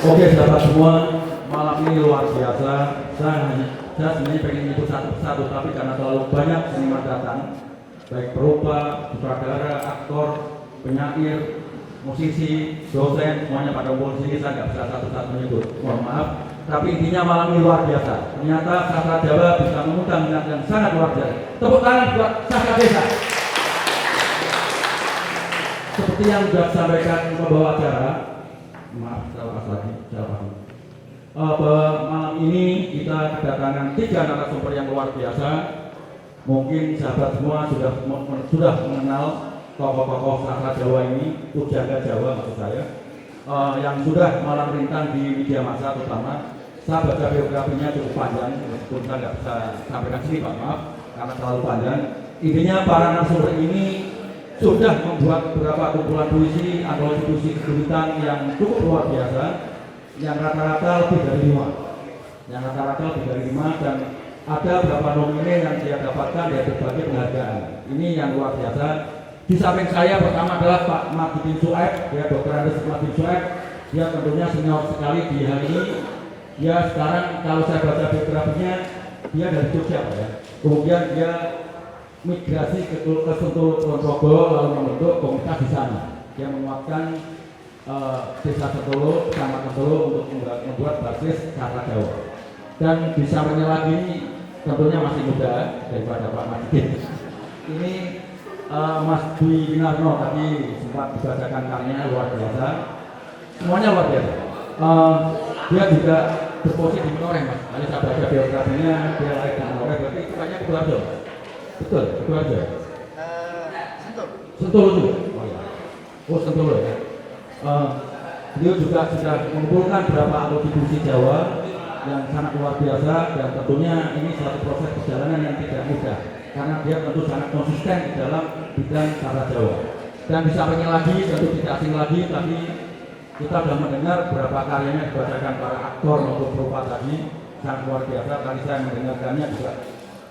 Oke sahabat semua, malam ini luar biasa. Saya sebenarnya pengen nyebut satu persatu, tapi karena terlalu banyak seniman datang, baik perupa, sutradara, aktor, penyair, musisi, dosen, semuanya pada kumpul sini, saya nggak bisa satu-satu menyebut, mohon maaf. Tapi intinya malam ini luar biasa. Ternyata sastra Jawa bisa mengundang minat yang sangat luar biasa. Tepuk tangan buat Sastra Desa. Seperti yang sudah disampaikan pembawa acara, maaf, salah lagi, bahwa malam ini kita kedatangan 3 narasumber yang luar biasa. Mungkin sahabat semua sudah mengenal tokoh-tokoh sastra Jawa ini, pujangga Jawa maksud saya, yang sudah malang rintang di media massa terutama. Saya baca biografinya cukup panjang, meskipun saya nggak bisa sampaikan sini, Pak, maaf, karena terlalu panjang. Intinya para narasumber ini sudah membuat beberapa kumpulan puisi, antologi puisi kesulitan yang cukup luar biasa, yang rata-rata lebih dari 5, dan ada beberapa nomine yang dia dapatkan dari berbagai penghargaan. Ini yang luar biasa. Di samping saya pertama adalah Pak Mahdudin Suaib, dia Dr. Andes Mahdudin Suaib. Dia tentunya senior sekali di hal ini. Dia sekarang kalau saya baca biografinya, dia dari Jogja, Pak, ya. Kemudian dia migrasi ke Sentul Ponorogo, lalu membentuk komunitas di sana. Dia menguatkan desa Sentolo, kecamatan Sentolo untuk membuat basis sastra Jawa. Dan di sampingnya lagi tentunya masih muda daripada Pak Mahdudin. Ini Mas Dwi Winarno, tadi sempat dibacakan karyanya luar biasa. Semuanya luar biasa. Dia juga berposisi di Menoreh, Mas. Tadi saya baca biografinya, dia lahir di Menoreh, berarti itu kayaknya Sidoarjo. Betul, Sidoarjo. Sentul itu. Oh, Sentul ya. Beliau juga sudah mengumpulkan beberapa antologi puisi Jawa yang sangat luar biasa, dan tentunya ini suatu proses perjalanan yang tidak mudah karena dia tentu sangat konsisten di dalam bidang sastra Jawa. Dan di sampingnya lagi, tentu tidak asing lagi, tapi kita sudah mendengar beberapa karyanya dibacakan para aktor maupun perupa tadi, sangat luar biasa. Tadi saya mendengarkannya juga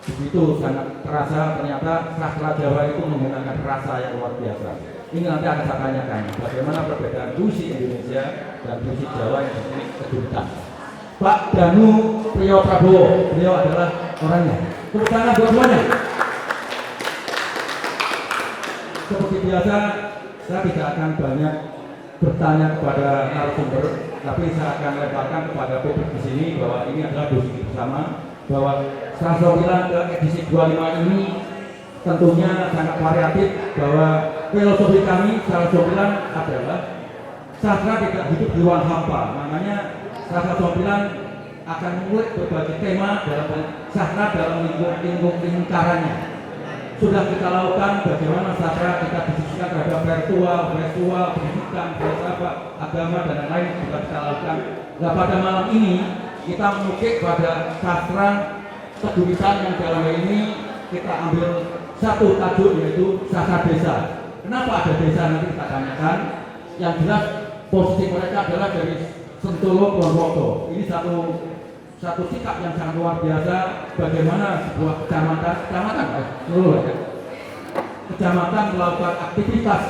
begitu sangat terasa, ternyata sastra Jawa itu menggunakan rasa yang luar biasa. Ini nanti akan saya tanyakan bagaimana perbedaan puisi Indonesia dan puisi Jawa yang disebut kedudukan. Pak Danu Priyo Prabowo, beliau adalah orangnya. Tepuk tangan buat semuanya. Seperti biasa, saya tidak akan banyak bertanya kepada narasumber, tapi saya akan lebarkan kepada publik di sini bahwa ini adalah diskusi bersama, bahwa Sastra Bilang ke edisi 25 ini tentunya sangat variatif, bahwa filosofi kami Sastra Bilang adalah sastra tidak hidup di ruang hampa. Makanya Sastra Bilang akan mengulik berbagai tema dalam sastra dalam lingkarannya. Sudah kita lakukan bagaimana sastra kita diskusikan terhadap virtual, pendidikan, filsafat, agama, dan lain-lain juga kita lakukan. Nah, pada malam ini kita mengukik pada sastra kedudukan yang dalam hal ini kita ambil satu tajuk, yaitu sastra desa. Kenapa ada desa nanti kita tanyakan. Yang jelas posisi mereka adalah dari Sentolo Ponorogo. Ini satu sikap yang sangat luar biasa, bagaimana sebuah kecamatan melakukan aktivitas,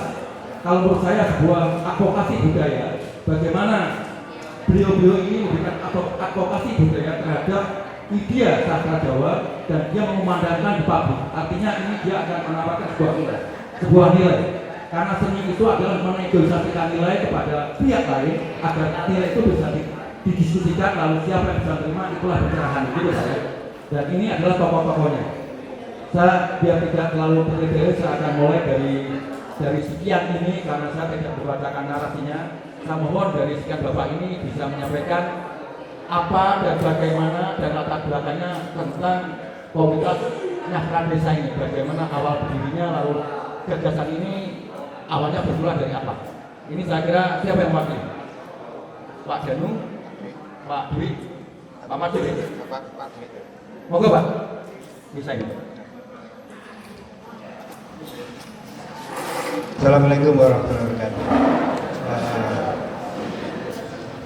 kalau menurut saya sebuah advokasi budaya, bagaimana beliau-beliau ini memberikan advokasi budaya terhadap idea sastra Jawa, dan dia memandangkan di pabrik. Artinya ini dia akan menawarkan sebuah nilai, karena seni itu adalah menegosiasikan nilai kepada pihak lain agar nilai itu bisa didiskusikan, lalu siapa yang bisa terima itulah pencerahan, gitu saya. Dan ini adalah tokoh-tokohnya. Saya biar tidak terlalu bertele-tele, saya akan mulai dari sekian ini karena saya tidak membacakan narasinya. Saya mohon dari sekian bapak ini bisa menyampaikan apa dan bagaimana dan latar belakangnya tentang komunitas Nyakran Desa ini, bagaimana awal berdirinya, lalu gagasan ini awalnya bermula dari apa. Ini saya kira siapa yang mewakili? Pak Danu, Pak Dwi, Pak Mahdudin. Pak Dwi. Moga Pak, bisa ini. Assalamualaikum warahmatullahi wabarakatuh.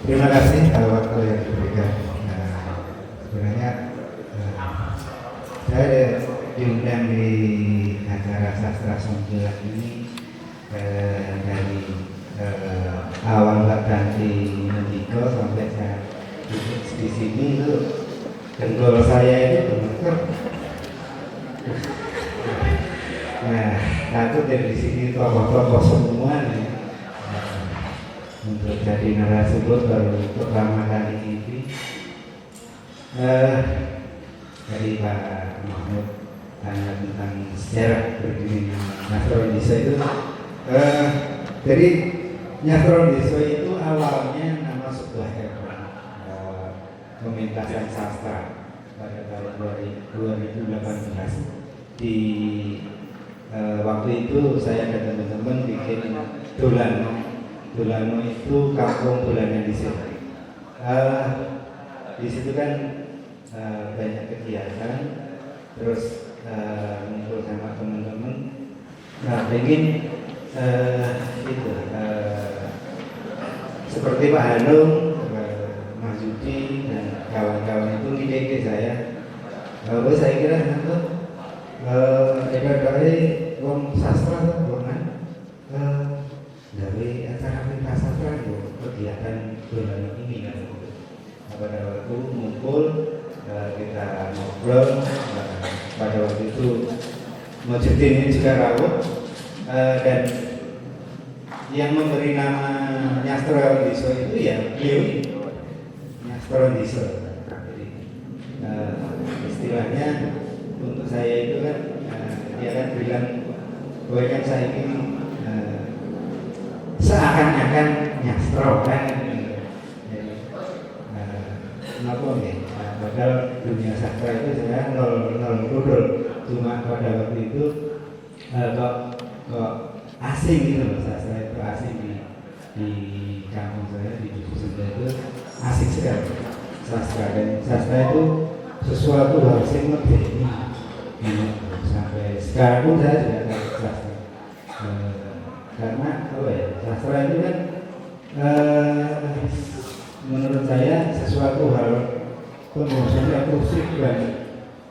Terima kasih waktu yang diberikan. Sebenarnya saya diundang di acara sastra Sembilan ini dari awal nggak ganti Mendiko sampai saya duduk di sini itu dengkul saya itu gemeter. Nah, takut dari sini tokoh-tokoh semua nih untuk jadi narasumber baru pertama kali ini. Dari Pak Mahmud tanya tentang sejarah berdirinya Nyastron Desa itu. Jadi Nyastron Desa itu awalnya nama sebuah event pementasan sastra pada tahun 2018. Di waktu itu saya dan teman-teman bikin Dolano itu kampung dolanan di sini. Di situ kan banyak kegiatan, terus ngumpul sama teman-teman. Nah, ingin itu seperti Pak Hanung, Mas Yudi dan kawan-kawan itu ide saya. Saya kira nanti ibaratnya wong sastra kan dari acara pentas sastra itu kegiatan Dolano ini kan. Pada waktu ngumpul kita ngobrol, pada waktu itu Mujudin ini juga rawuh, dan yang memberi nama Nyastron Desa itu ya beliau Nyastron Desa. Istilahnya untuk saya itu kan dia kan bilang bahwa kan saya ini seakan-akan nyastro kan. Kenapa ya? Padahal dunia sastra itu saya nol kudul. Cuma pada waktu itu kok asing gitu loh, sastra itu asing di kampung saya di dusun saya itu asing sekali sastra, dan sastra itu sesuatu hal yang lebih sampai sekarang pun saya juga tahu sastra karena apa ya, sastra itu kan menurut saya sesuatu hal penulisan eksklusif dan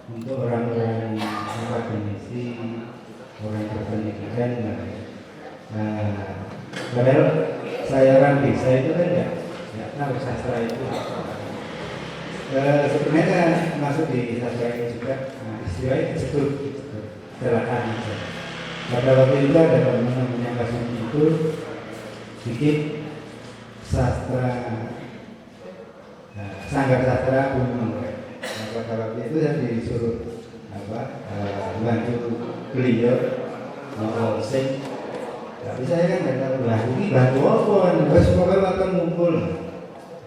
untuk orang-orang akademisi, orang berpendidikan. Padahal saya orang desa itu kan nggak tahu sastra itu. Sebenarnya masuk di sastra itu juga istilahnya disebut telakan. Pada waktu itu ada teman-teman yang kasih itu bikin sastra Sanggar Sastra Gunung. Pada waktu itu saya disuruh bantu beliau sing. Tapi saya kan nggak tahu ini bantu apa, terus pokoknya waktu ngumpul.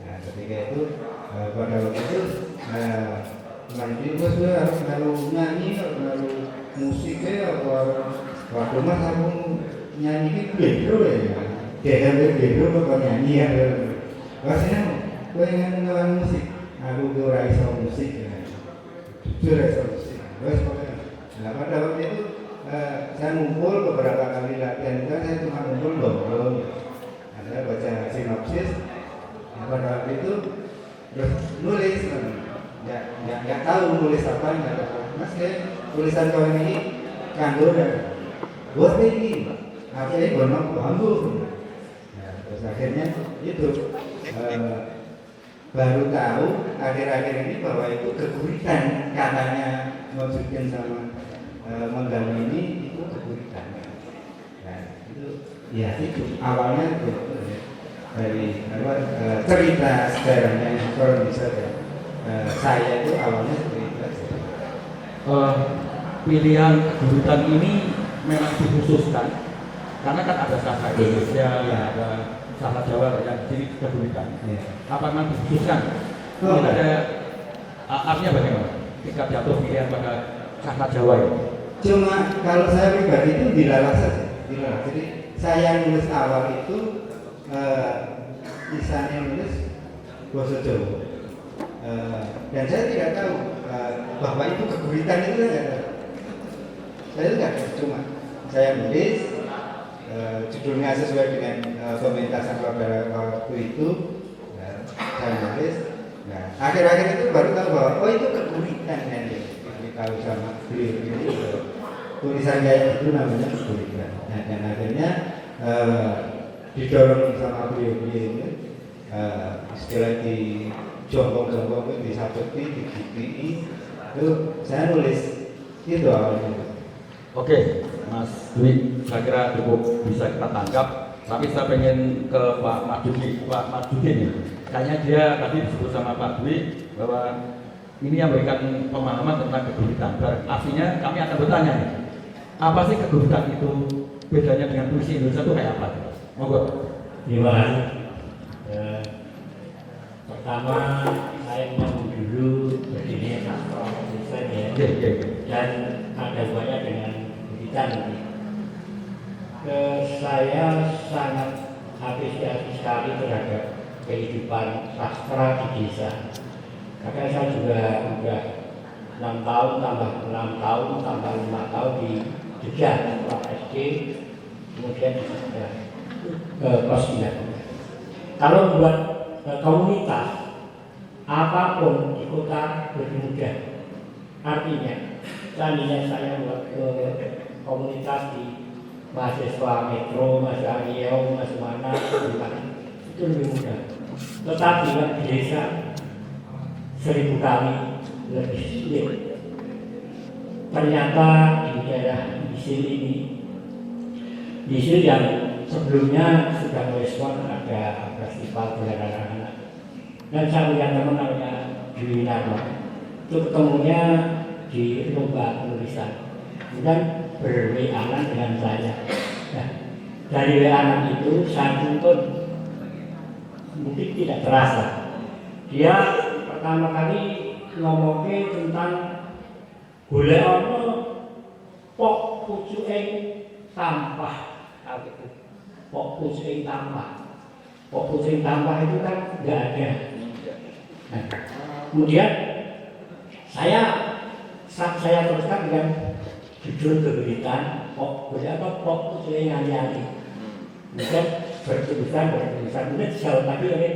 Nah, ketika itu pada waktu itu nanti terus harus lalu nyanyi, lalu musiknya waktu mas aku nyanyi beda ya. Dia beda apa nyanyi ya. Rasanya gue ingin ngelang musik, aku ora iso musik ya. Jujur iso musik. Wes pokoknya. Nah, pada waktu itu saya ngumpul beberapa kali latihan, kan saya cuma ngumpul ngobrol. Saya baca sinopsis. Nah, pada waktu itu terus nulis, nggak tahu nulis apa, nggak tahu. Mas tulisan kau ini kanggo dan buat ini, akhirnya bonong bambu. Nah, terus akhirnya itu baru tahu akhir-akhir ini bahwa itu keguritan, katanya Mujudin sama Mengganggu ini itu keguritan. Nah, itu ya itu awalnya itu dari cerita sejarahnya kalau bisa saya itu awalnya cerita. Pilihan keguritan ini memang dikhususkan karena kan ada sastra Indonesia, ada sastra Jawa yang jadi keguritan. Apa memang dikhususkan? Tidak ada artinya bagaimana? Ketika jatuh pilihan pada sastra Jawa ini. Cuma kalau saya pribadi itu dilarang saja. Jadi saya nulis awal itu misalnya nulis bahasa Jawa, dan saya tidak tahu bahwa itu keguritan itu tidak ada. Saya tidak tahu, cuma saya nulis judulnya sesuai dengan pementasan pada waktu itu. Saya nulis. Nah, akhir-akhir itu baru tahu bahwa oh itu keguritan kan ya. Tahu sama beliau ini tulisan kayak itu namanya keguritan. Nah, dan akhirnya didorong sama beliau-beliau ini, istilah di jongkong-jongkong, disabeti, digigiti, itu saya nulis itu awalnya. Oke, Mas Dwi, saya kira cukup bisa kita tangkap. Tapi saya pengen ke Pak Marjuki, Pak Marjuki nih. Kayaknya dia tadi disebut sama Pak Dwi bahwa ini yang memberikan pemahaman tentang kegurutan. Artinya kami akan bertanya nih, apa sih kegurutan itu? Bedanya dengan puisi Indonesia itu kayak apa? Monggo. Terima kasih. Pertama, saya mau dulu berdiri sastra Indonesia ya, dan ada banyak dengan kegurutan. Saya sangat apresiasi sekali terhadap kehidupan sastra di desa. Karena saya juga sudah 6 tahun tambah 6 tahun tambah 5 tahun di Jogja sekolah SD, kemudian di kelas 9. Kalau buat komunitas apapun di kota lebih mudah. Artinya, seandainya saya buat komunitas di mahasiswa metro, mahasiswa Riau, mahasiswa mana, itu lebih mudah. Tetapi di desa 1000 kali lebih sulit. Ternyata di daerah Bisil ini, Bisil yang sebelumnya sudah merespon ada festival belajar anak-anak, dan saya punya teman namanya Dwi Narma, itu ketemunya di lomba penulisan, kemudian berwianan dengan saya. Nah, dari wianan itu saya tuntun, mungkin tidak terasa. Dia pertama kali ngomongin tentang golek ana pok pucuking tampah, gitu. Pok pucuking tampah. Pok pucuking tampah itu kan enggak ada. Nah, kemudian saya teruskan dengan judul keguritan pok golek apa pok pucuking ali-ali. Kemudian bertulisan kemudian dijawab lagi oleh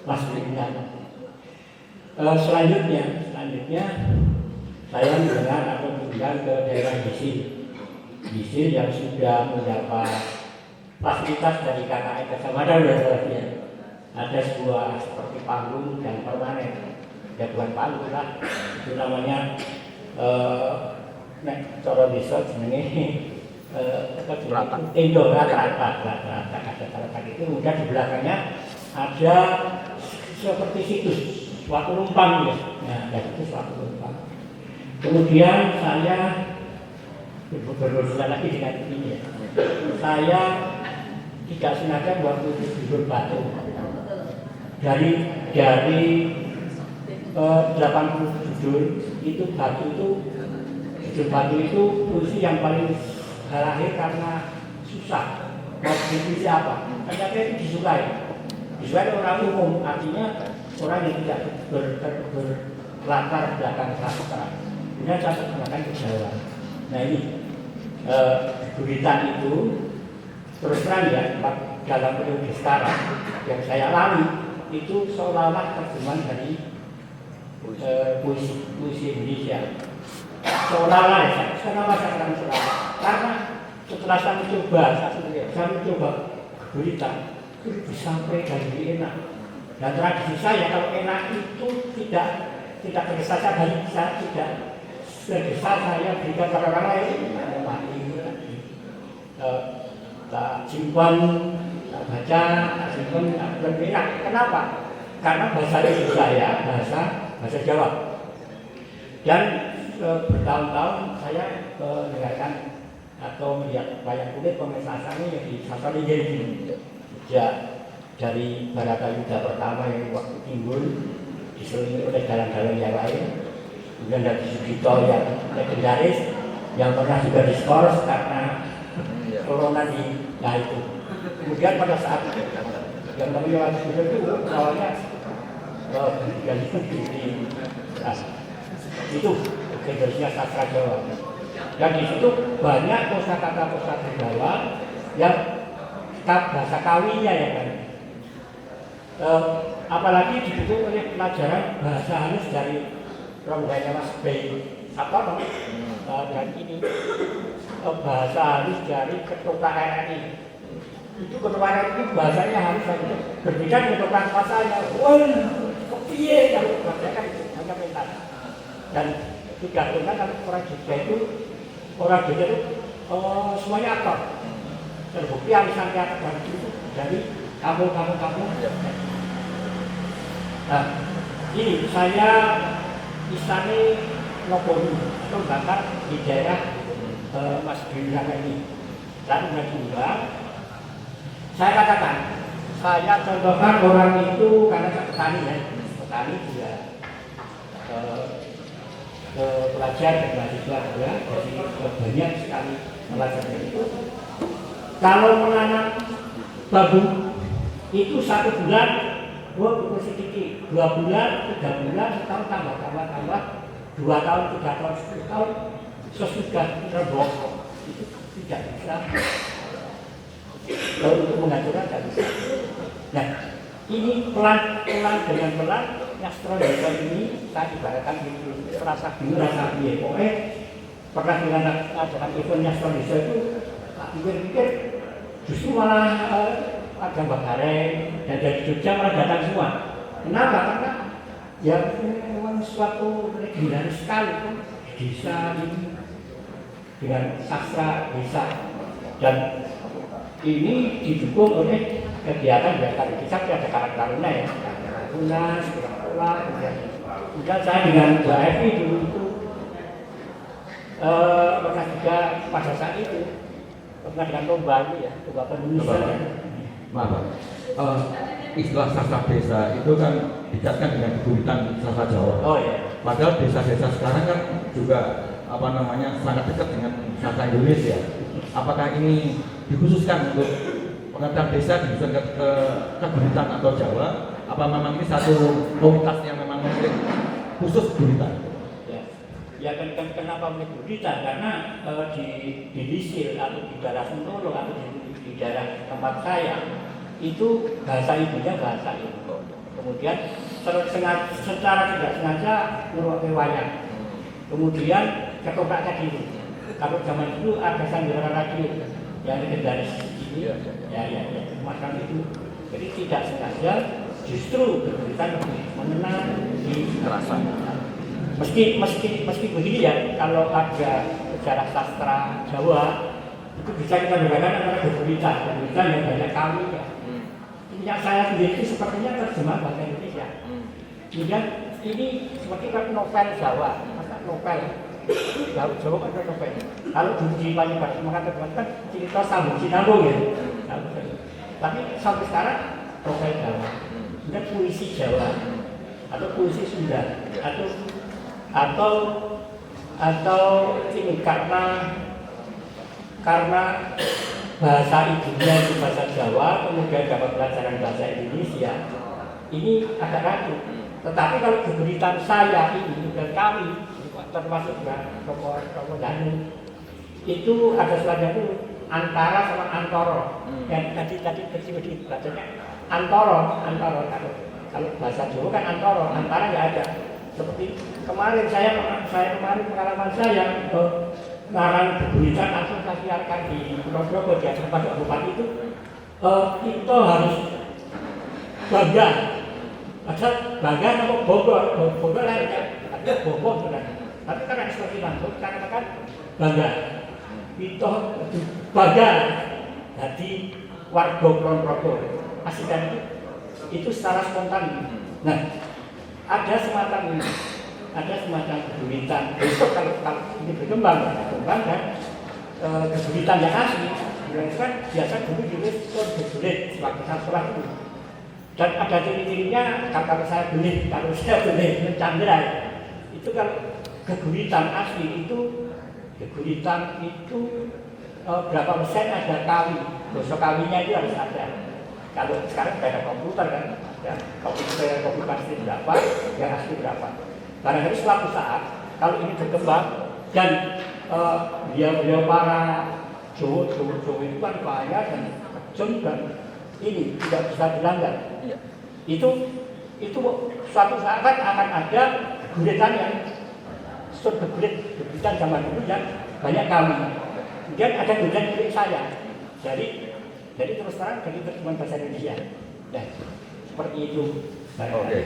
Mas Bintang. Selanjutnya saya mendengar atau mendengar ke daerah Bisil yang sudah mendapat fasilitas dari KKN Kecamatan dan ada sebuah seperti panggung yang permanen, ya bukan panggung lah, itu namanya cara desa jenenge rata itu, kemudian di belakangnya ada seperti situs suatu numpang ya, nah itu suatu numpang. Kemudian saya berurusan lagi dengan ini ya. Saya tidak sengaja waktu itu jujur batu dari 80 judul itu batu itu judul batu itu puisi yang paling lahir karena susah. Mau puisi apa? Ternyata itu disukai orang umum, artinya orang yang tidak berlatar belakang sastra, punya latar belakang kejawan. Nah ini guritan itu terus terang ya, dalam periode sekarang yang saya alami itu seolah-olah terjemahan dari puisi Indonesia. Seolah-olah ya, kenapa saya katakan seolah-olah? Karena setelah saya mencoba guritan itu disampaikan lebih enak. Dan tradisi saya kalau enak itu tidak tergesa dari saya, tidak tergesa saya berikan pada orang lain. Tak simpan, tak baca, tak simpan, lebih enak. Kenapa? Karena bahasa itu saya bahasa Jawa. Dan bertahun-tahun saya mendengarkan atau melihat wayang kulit pementasannya yang di Sasali ini. Ya, dari Baratayuda pertama yang waktu timbul diselingi oleh dalang-dalang yang lain, kemudian dari Sugito yang legendaris yang pernah juga diskors karena corona di itu. Kemudian pada saat yang namanya Sugito itu awalnya yang itu Indonesia sastra Jawa, dan di situ banyak kosakata Jawa yang bahasa kawinya ya kan. Apalagi didukung oleh pelajaran bahasa halus dari rombongannya Mas Bey Sakono, dan ini bahasa halus dari Ketua RRI. itu ketularan itu bahasanya harus berbeda dengan orang pasanya. Wah, kepiye kalau bahasa kan hanya mental. Dan tidak benar kalau orang Jogja itu semuanya aktor. Terbukti arisan teater dari kampung-kampung. Nah, ini saya istana Nogori atau bahkan di daerah Mas Gilana ini. Dan juga saya katakan, saya contohkan orang itu karena saya petani juga pelajar dan mahasiswa juga, jadi banyak sekali pelajaran itu. Kalau menanam babu itu 1 bulan, itu sedikit, 2 bulan, 3 bulan, setahun tambah, 2 tahun, 3 tahun, 10 tahun, sesudah rebok itu tidak bisa. Kalau untuk menghancurkan tidak bisa. Nah, ini pelan-pelan dengan pelan, Nyastro Desa ini saya ibaratkan rasa bingung, rasa biaya. Pokoknya pernah dengan ajaran event Nyastro Desa itu, tak pikir-pikir justru malah ada Mbak Gareng dan dari Jogja malah datang semua. Kenapa? Karena ya memang suatu legendaris sekali kan desa ini dengan sastra desa, dan ini didukung oleh kegiatan dari desa. Ada karakternya ya, Tunas, kemudian saya dengan Mbak Evi dulu itu pernah juga pada saat itu pernah dengan lomba ini ya, lomba penulisan. Maaf, istilah sastra desa itu kan dikaitkan dengan kebunitan sastra Jawa. Oh iya. Padahal desa-desa sekarang kan juga sangat dekat dengan sastra Indonesia. Apakah ini dikhususkan untuk pengertian desa dikhususkan ke kebunitan atau Jawa? Apa memang ini satu komunitas yang memang khusus kebunitan? Ya kenapa milik gurita? Karena di Lisil atau di daerah Sentolo atau di daerah tempat saya itu bahasa ibunya bahasa Indo. Kemudian secara tidak sengaja merupakan wayang. Kemudian ketoprak tadi itu. Kalau zaman dulu ada sandiwara radio yang legendaris ini, ya macam itu. Jadi tidak sengaja justru berita lebih mengenal di rasa. Meski begini ya, kalau ada sejarah sastra Jawa itu bisa kita bedakan antara berita yang banyak kali ya. Yang saya sendiri itu sepertinya terjemah bahasa Indonesia. Kemudian ini seperti kan novel Jawa, masa novel Jawa kan novel. Kalau di banyak bahasa mengatakan kan cerita sambung sinambung ya. Tapi sampai sekarang novel Jawa, kemudian puisi Jawa atau puisi Sunda atau ini karena bahasa ibunya itu bahasa Jawa, kemudian dapat pelajaran bahasa Indonesia, ini agak ragu. Tetapi kalau keberitaan saya ini dan kami termasuk tokoh Danu itu ada selanjutnya itu antara sama antoro. Dan tadi bacanya antoro. Kalau bahasa Jawa kan antoro, antara nggak ada. Seperti kemarin pengalaman saya ngarang keburitan langsung saya siarkan di Ponorogo di acara Pak Bupati itu, kita harus bangga. Ada bangga nama Bogor lah ya, ada Bogor sudah. Tapi karena seperti itu, karena kan bangga. Kita bangga jadi warga Ponorogo. Aslinya itu secara spontan. Nah, ada semacam keburitan. Besok kalau ini berkembang kan keburitan yang asli, kan biasa dulu berbelit sebagai sekolah itu. Dan ada ciri-cirinya kalau saya boleh mencandra itu kalau keburitan asli itu berapa persen ada kawi, gosok kawinya itu harus ada. Kalau sekarang ada komputer kan, kopi pasti berapa, yang asli berapa. Barangkali suatu saat kalau ini berkembang dan beliau para Jawa itu kan bahaya dan kejam dan ini tidak bisa dilanggar. Itu suatu saat akan ada guritan yang guritan zaman dulu yang banyak kami. Kemudian ada guritan milik saya. Jadi Jadi terus terang dari terjemahan bahasa Indonesia. Ya, seperti itu. Oke.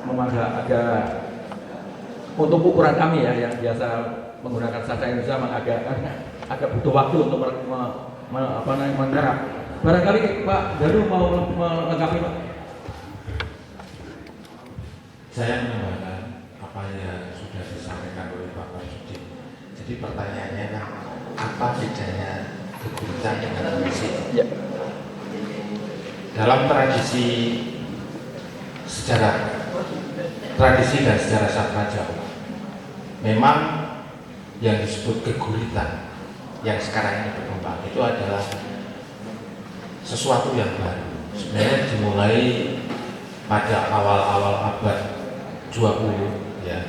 Memang agak untuk ukuran kami ya yang biasa menggunakan sastra Indonesia memang agak butuh waktu untuk menyerap. Barangkali Pak Daru mau melengkapi Pak. Saya menambahkan apa yang sudah disampaikan oleh Pak Marsudi. Jadi pertanyaannya kan apa bedanya keguritan dengan puisi? Ya. Dalam tradisi sejarah, tradisi dan sejarah sastra Jawa, memang yang disebut keguritan yang sekarang ini berkembang itu adalah sesuatu yang baru. Sebenarnya dimulai pada awal-awal abad 20 ya,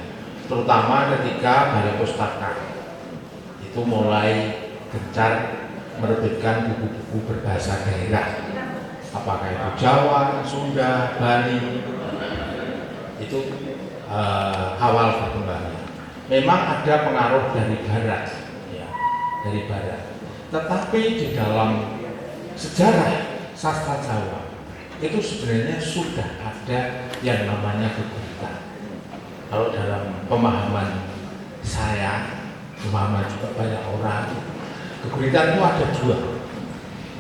terutama ketika Balai Pustaka itu mulai gencar menerbitkan buku-buku berbahasa daerah, apakah itu Jawa, Sunda, Bali, itu awal perkembangan. Memang ada pengaruh dari barat, ya, dari barat. Tetapi di dalam sejarah sastra Jawa itu sebenarnya sudah ada yang namanya keguritan. Kalau dalam pemahaman saya, pemahaman juga banyak orang, keguritan itu ada dua,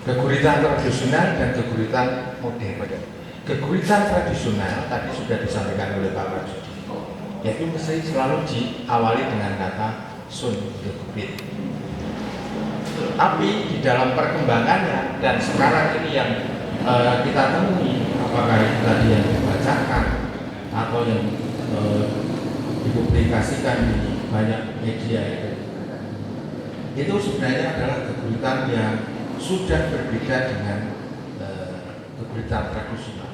keguritan tradisional dan keguritan modern. Keguritan tradisional tadi sudah disampaikan oleh Pak Marsudi, yaitu mesti selalu diawali dengan kata sun gegurit. Tapi di dalam perkembangannya dan sekarang ini yang kita temui, apakah itu tadi yang dibacakan atau yang dipublikasikan di banyak media itu sebenarnya adalah keguritan yang sudah berbeda dengan keguritan tradisional.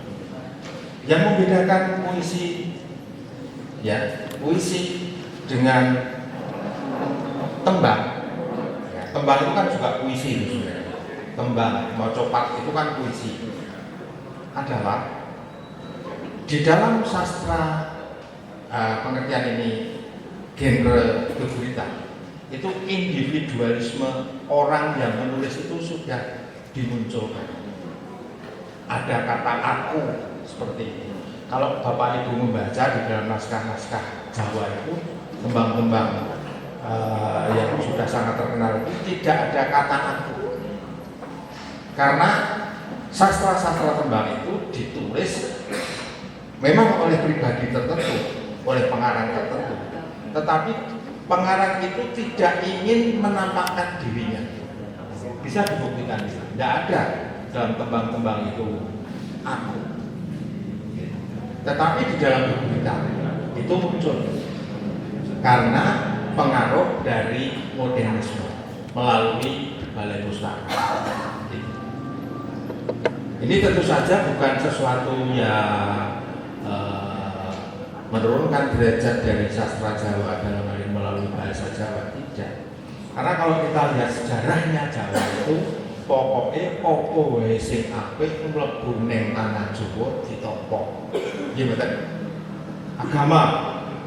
Yang membedakan puisi, ya, puisi dengan tembang. Ya, tembang itu kan juga puisi itu sebenarnya. Tembang, mau copat itu kan puisi. Adalah di dalam sastra pengertian ini genre keguritan itu individualisme orang yang menulis itu sudah dimunculkan. Ada kata aku seperti itu. Kalau Bapak Ibu membaca di dalam naskah-naskah Jawa itu tembang-tembang yang sudah sangat terkenal itu tidak ada kata aku. Karena sastra-sastra tembang itu ditulis memang oleh pribadi tertentu, oleh pengarang tertentu, tetapi pengarang itu tidak ingin menampakkan dirinya. Bisa dibuktikan, tidak ada dalam tembang-tembang itu aku. Tetapi di dalam keguritan itu muncul karena pengaruh dari modernisme melalui Balai Pustaka. Ini tentu saja bukan sesuatu yang menurunkan derajat dari sastra Jawa dalam hal ini melalui bahasa Jawa, tidak. Karena kalau kita lihat sejarahnya Jawa itu pokoknya opo wae sing apik mlebu ning tanah Jawa ditopo. Gimana? Agama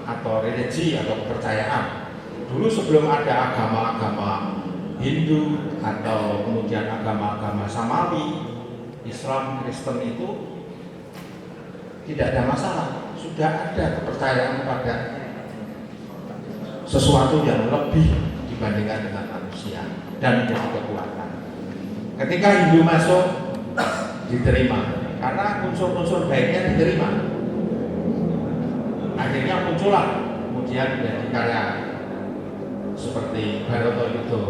atau religi atau kepercayaan. Dulu sebelum ada agama-agama Hindu atau kemudian agama-agama Samawi, Islam, Kristen itu tidak ada masalah. Sudah ada kepercayaan kepada sesuatu yang lebih dibandingkan dengan manusia dan menjadi kekuatan. Ketika Hindu masuk, diterima karena unsur-unsur baiknya diterima. Akhirnya muncullah kemudian menjadi karya seperti Bharatayuddha,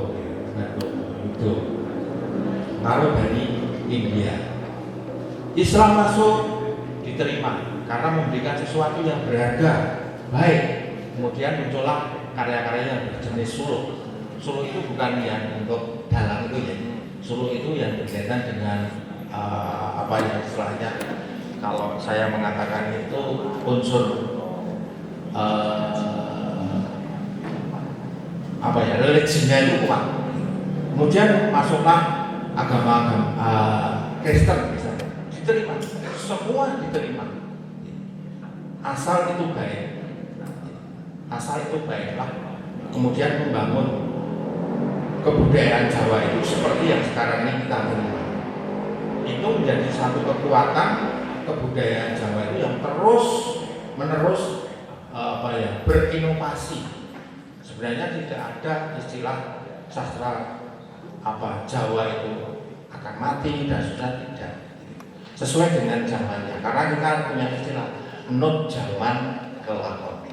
taruh dari India. Islam masuk, diterima karena memberikan sesuatu yang berharga, baik. Kemudian muncullah karya-karya yang berjenis suluk. Suluk itu bukan yang untuk dalang itu ya. Suluk itu yang berkaitan dengan apa ya istilahnya, kalau saya mengatakan itu unsur apa ya, religinya itu kuat. Kemudian masuklah agama-agama Kristen misalnya, diterima, semua diterima. Asal itu baik, asal itu baiklah. Kemudian membangun kebudayaan Jawa itu seperti yang sekarang ini kita terima. Itu menjadi satu kekuatan kebudayaan Jawa itu yang terus menerus berinovasi. Sebenarnya tidak ada istilah sastra Jawa itu akan mati dan sudah tidak. Sesuai dengan zamannya. Karena kita punya istilah menurut zaman kelakon.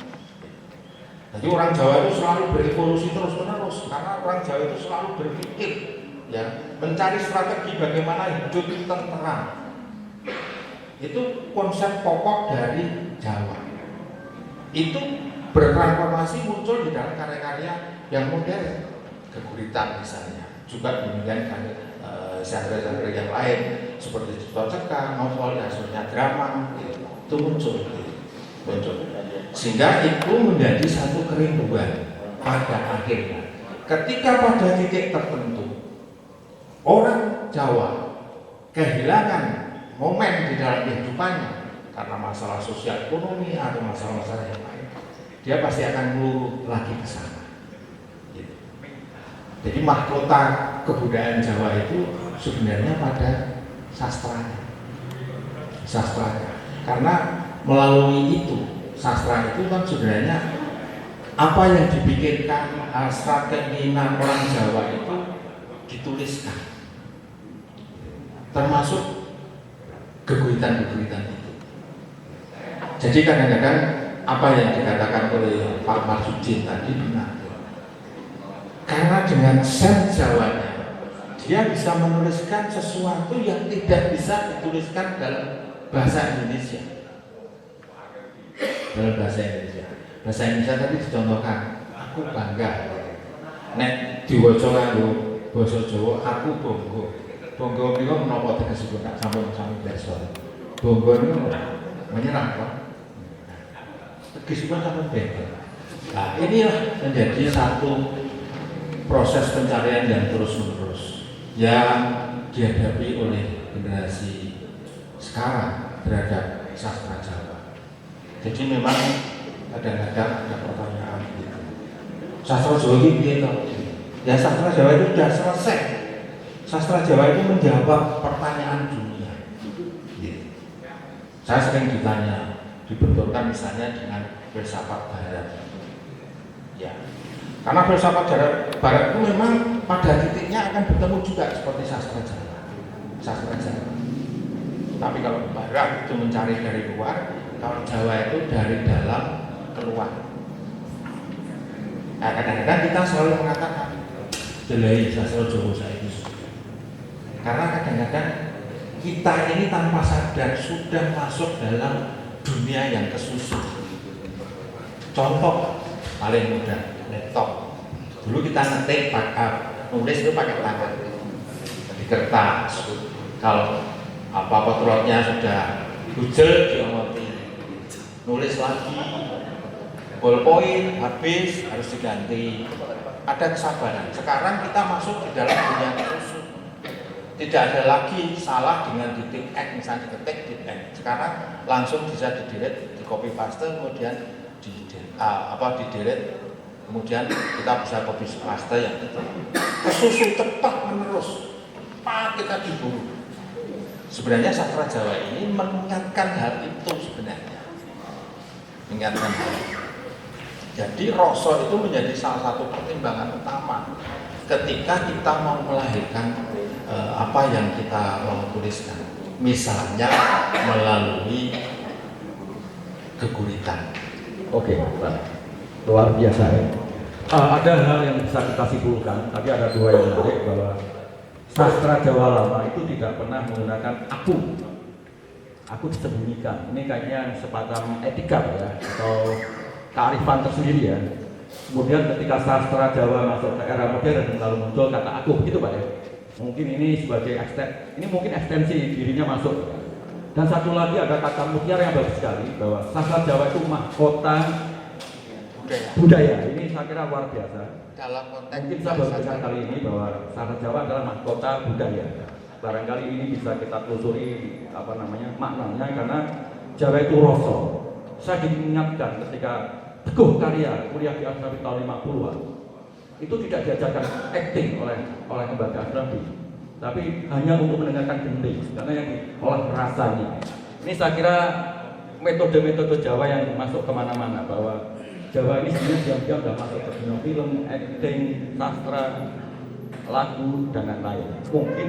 Jadi orang Jawa itu selalu berevolusi terus-menerus karena orang Jawa itu selalu berpikir ya, mencari strategi bagaimana hidup tenteram. Itu konsep pokok dari Jawa. Itu bertransformasi muncul di dalam karya-karya yang modern, keguritan misalnya, juga kemudian genre-genre yang lain seperti cerita cekak, novel, dan sebagainya, drama, itu muncul. Sehingga itu menjadi satu kerinduan pada akhirnya. Ketika pada titik tertentu orang Jawa kehilangan momen di dalam kehidupannya karena masalah sosial ekonomi atau masalah-masalah yang lain, dia pasti akan melulu lagi ke sana. Jadi mahkota kebudayaan Jawa itu sebenarnya pada sastranya. Karena melalui itu, sastra itu kan sebenarnya apa yang dipikirkan, hasrat, keinginan orang Jawa itu dituliskan, termasuk keguritan itu. Jadi kadang-kadang apa yang dikatakan oleh Pak Marsudin tadi benar. Karena dengan sen Jawanya, dia bisa menuliskan sesuatu yang tidak bisa dituliskan dalam bahasa Indonesia. Bahasa Indonesia tadi dicontohkan, aku bangga. Nek diwaca karo basa Jawa, aku bangga. Bangga niku menapa tegesipun tak sampun sami basa. Bangga niku menyerang kok. Tegesipun sampun bangga. Nah, inilah menjadi satu proses pencarian yang terus-menerus yang dihadapi oleh generasi sekarang terhadap sastra Jawa. Jadi memang kadang-kadang ada pertanyaan gitu. Sastra Jawa ini gitu. Ya sastra Jawa itu sudah selesai. Sastra Jawa itu menjawab pertanyaan dunia. Gitu. Saya sering ditanya, dibenturkan misalnya dengan filsafat Barat. Ya. Karena filsafat Barat itu memang pada titiknya akan bertemu juga seperti sastra Jawa. Tapi kalau Barat itu mencari dari luar, kalau Jawa itu dari dalam keluar. Nah, kadang-kadang kita selalu mengatakan jelai sastra Jawa saya itu. Karena kadang-kadang kita ini tanpa sadar sudah masuk dalam dunia yang kesusu. Contoh paling mudah, laptop. Dulu kita ngetik nulis itu pakai tangan di kertas. Kalau apa-apa sudah bujel diomoti, nulis lagi, ballpoint habis harus diganti. Ada kesabaran. Sekarang kita masuk di dalam dunia kesusu. Tidak ada lagi salah dengan titik X, misalnya diketik di X. Sekarang langsung bisa di-delete, di copy paste, kemudian di-delete. Kemudian kita bisa copy paste yang itu. Kesusu cepat menerus, cepat kita diburu. Sebenarnya sastra Jawa ini mengingatkan hal itu sebenarnya. Mengingatkan hal itu. Jadi rasa itu menjadi salah satu pertimbangan utama ketika kita mau melahirkan apa yang kita mau tuliskan. Misalnya melalui keguritan. Oke, Pak. Luar biasa ya. Ada hal yang bisa kita simpulkan, tapi ada dua yang menarik bahwa sastra Jawa lama itu tidak pernah menggunakan aku disembunyikan. Ini kayaknya semacam etika ya, atau kearifan tersendiri ya. Kemudian ketika sastra Jawa masuk ke era modern lalu muncul kata aku, begitu Pak ya. Mungkin ini sebagai mungkin ekstensi dirinya masuk. Dan satu lagi ada kata mutiara yang bagus sekali bahwa sastra Jawa itu mahkota budaya. Ini saya kira luar biasa. Dalam konteks mungkin saya barusan kali ini bahwa sastra Jawa adalah mahkota budaya. Barangkali ini bisa kita telusuri maknanya karena Jawa itu rasa. Saya diingatkan ketika Teguh Karya kuliah di Asnawi tahun 50-an. itu tidak diajarkan acting oleh lembaga Asrafi, tapi hanya untuk mendengarkan gending, karena yang diolah rasanya. Ini saya kira metode-metode Jawa yang masuk kemana-mana, bahwa Jawa ini sebenarnya diam-diam sudah masuk ke dunia film, acting, sastra, lagu, dan lain-lain. Mungkin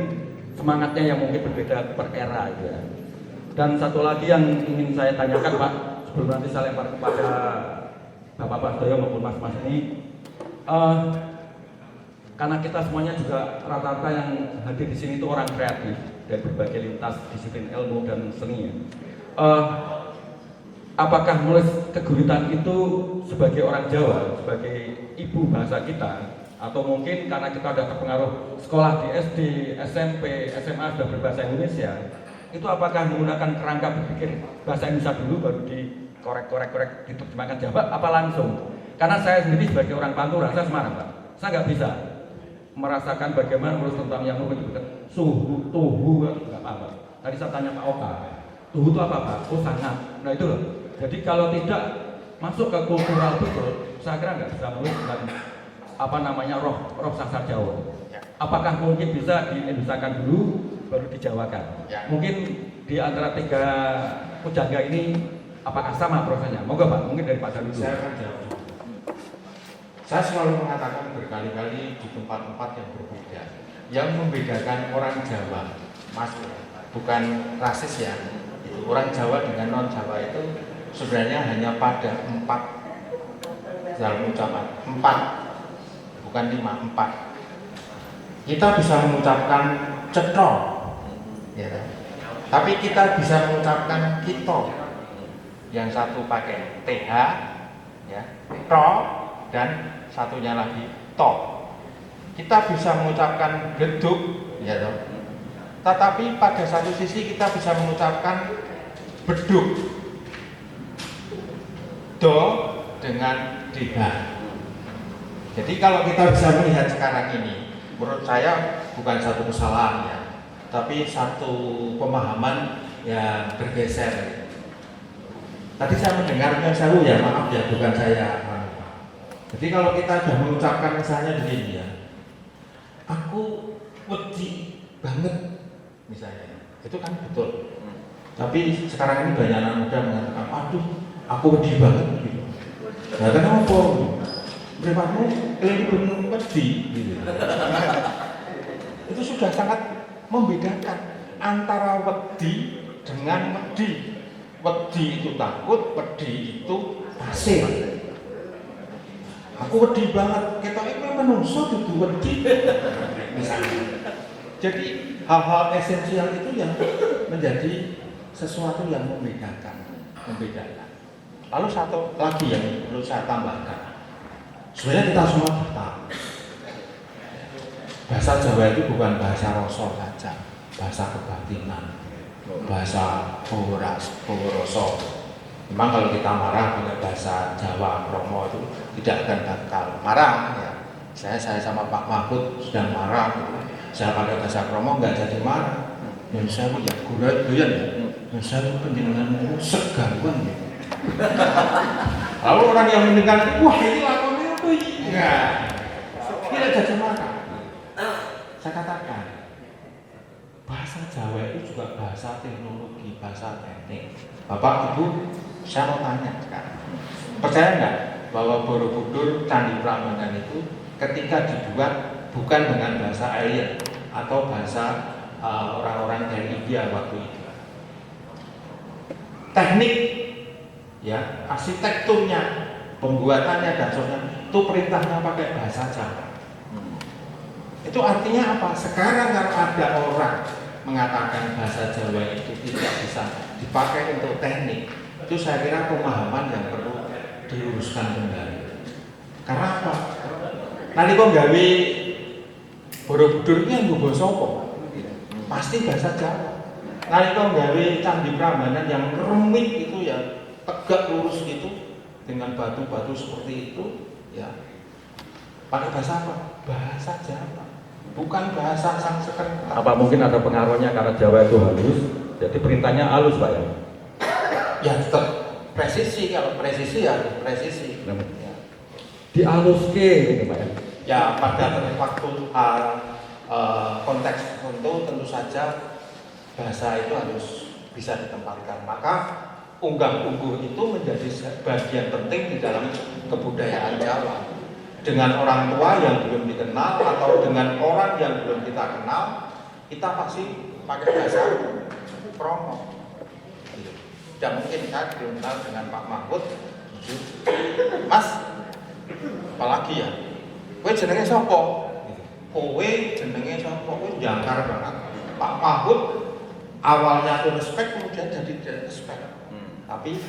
semangatnya yang mungkin berbeda per era ya. Dan satu lagi yang ingin saya tanyakan Pak, sebelum nanti saya lempar kepada Bapak Basdoyo maupun Mas ini, karena kita semuanya juga rata-rata yang hadir di sini itu orang kreatif dari berbagai lintas disiplin ilmu dan seni. Apakah menulis keguritan itu sebagai orang Jawa, sebagai ibu bahasa kita, atau mungkin karena kita ada terpengaruh sekolah di SD, SMP, SMA sudah berbahasa Indonesia, itu apakah menggunakan kerangka berpikir bahasa Indonesia dulu baru dikorek diterjemahkan Jawa, apa langsung? Karena saya sendiri sebagai orang Pantura, saya Semarang Pak, saya nggak bisa merasakan bagaimana menulis tentang yang menyebutkan suhu, tuhu, nggak apa-apa. Tadi saya tanya Pak Oka, tuhu itu apa Pak? Oh sangat. Nah itu loh. Jadi kalau tidak masuk ke kultural betul, saya kira nggak bisa menulis dengan apa namanya roh sastra Jawa. Apakah mungkin bisa diindonesakan dulu baru dijawakan? Mungkin di antara tiga pujangga ini apakah sama prosesnya? Moga Pak, mungkin dari Pak Dalu dulu. Saya akan jawab. Saya selalu mengatakan berkali-kali di tempat-tempat yang berbeda. Yang membedakan orang Jawa, Mas, bukan rasis ya. Orang Jawa dengan non Jawa itu sebenarnya hanya pada 4 dalam ucapan, 4 bukan 5, 4. Kita bisa mengucapkan cetro ya, tapi kita bisa mengucapkan kito, yang satu pakai th ya, tro, dan satunya lagi to. Kita bisa mengucapkan geduk ya toh, tetapi pada satu sisi kita bisa mengucapkan beduk, do dengan dh. Jadi kalau kita bisa melihat sekarang ini, menurut saya bukan satu kesalahan ya, tapi satu pemahaman yang bergeser. Tadi saya mendengarnya saya ya, maaf ya, bukan saya. Jadi kalau kita sudah mengucapkan misalnya begini ya, aku wedi banget misalnya, itu kan betul. Tapi sekarang ini banyak anak muda mengatakan, aduh, aku wedi banget gitu. Nah, kenapa? Berpamu ini benar wedi gitu. Itu sudah sangat membedakan antara wedi dengan wedi. Wedi itu takut, wedi itu pasir. Aku wedi banget, kita ini menungso itu wedi. Misalnya. Jadi hal-hal esensial itu yang menjadi sesuatu yang membedakan. Lalu satu lagi yang perlu saya tambahkan. Sebenarnya kita semua tahu, bahasa Jawa itu bukan bahasa rasa saja, bahasa kebatinan, bahasa boroso. Memang kalau kita marah pakai bahasa Jawa kromo itu tidak akan bakal marah ya. Saya sama Pak Mahfud sedang marah, saya pakai bahasa kromo nggak jadi marah. Dan saya ya gurat ya. Dan saya penjenengan segawan gitu. Lalu orang yang mendengar, wah ini lakonnya apa ini? Enggak, tidak jadi marah. Saya katakan, bahasa Jawa itu juga bahasa teknologi, bahasa teknik. Bapak Ibu, saya mau tanya sekarang, percaya nggak bahwa Borobudur Candi Prambanan itu ketika dibuat bukan dengan bahasa alien atau bahasa orang-orang dari India waktu itu? Teknik, ya, arsitekturnya, pembuatannya dan sebagainya itu perintahnya pakai bahasa Jawa. Itu artinya apa? Sekarang kalau ada orang mengatakan bahasa Jawa itu tidak bisa dipakai untuk teknik, itu saya kira pemahaman yang perlu diluruskan kembali. Karena apa? Nanti kok gawe Borobudur ini yang gue sopo, pasti bahasa Jawa. Nanti kok gawe Candi Prambanan yang rumit itu ya, tegak lurus gitu dengan batu-batu seperti itu ya, pakai bahasa apa? Bahasa Jawa, bukan bahasa Sanskerta. Apa mungkin ada pengaruhnya karena Jawa itu halus, jadi perintahnya halus Pak ya? Ya tetap presisi, kalau presisi ya presisi. Dihaluske ini Pak ya. Ya pada waktu konteks tertentu tentu saja bahasa itu harus bisa ditempatkan. Maka unggah-ungguh itu menjadi bagian penting di dalam kebudayaan Jawa. Dengan orang tua yang belum dikenal atau dengan orang yang belum kita kenal, kita pasti pakai bahasa kromo. Tidak mungkin kan dikenal dengan Pak Mahfud, Mas, apalagi ya, kowe jenenge sapa? Kowe jenenge sapa? Kowe jangkar banget. Pak Mahfud awalnya itu respect, kemudian jadi tidak respect. Tapi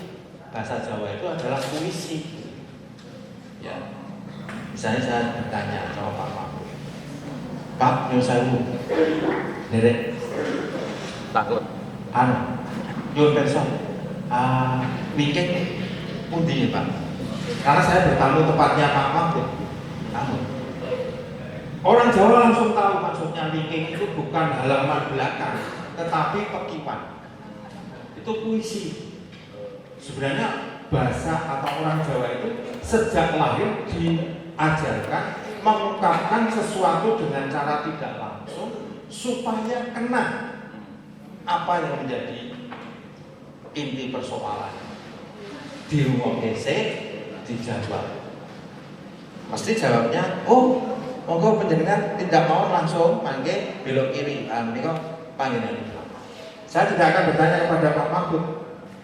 bahasa Jawa itu adalah puisi. Ya. Misalnya saya bertanya sama Pak Mahfud, Pak, nyuwun sewu, derek takut, nyuwun pirsa, wingking pundi Pak? Karena saya bertamu tepatnya Pak Mahfud. Orang Jawa langsung tahu maksudnya wingking itu bukan halaman belakang, tetapi pekiwan. Itu puisi. Sebenarnya bahasa atau orang Jawa itu sejak lahir diajarkan mengungkapkan sesuatu dengan cara tidak langsung supaya kena apa yang menjadi inti persoalan. Di rumah PC dijawab. Pasti jawabnya, oh, monggo penjenengan tidak mau langsung panggil belok kiri. Menika panggilan itu. Saya tidak akan bertanya kepada Pak Mahfud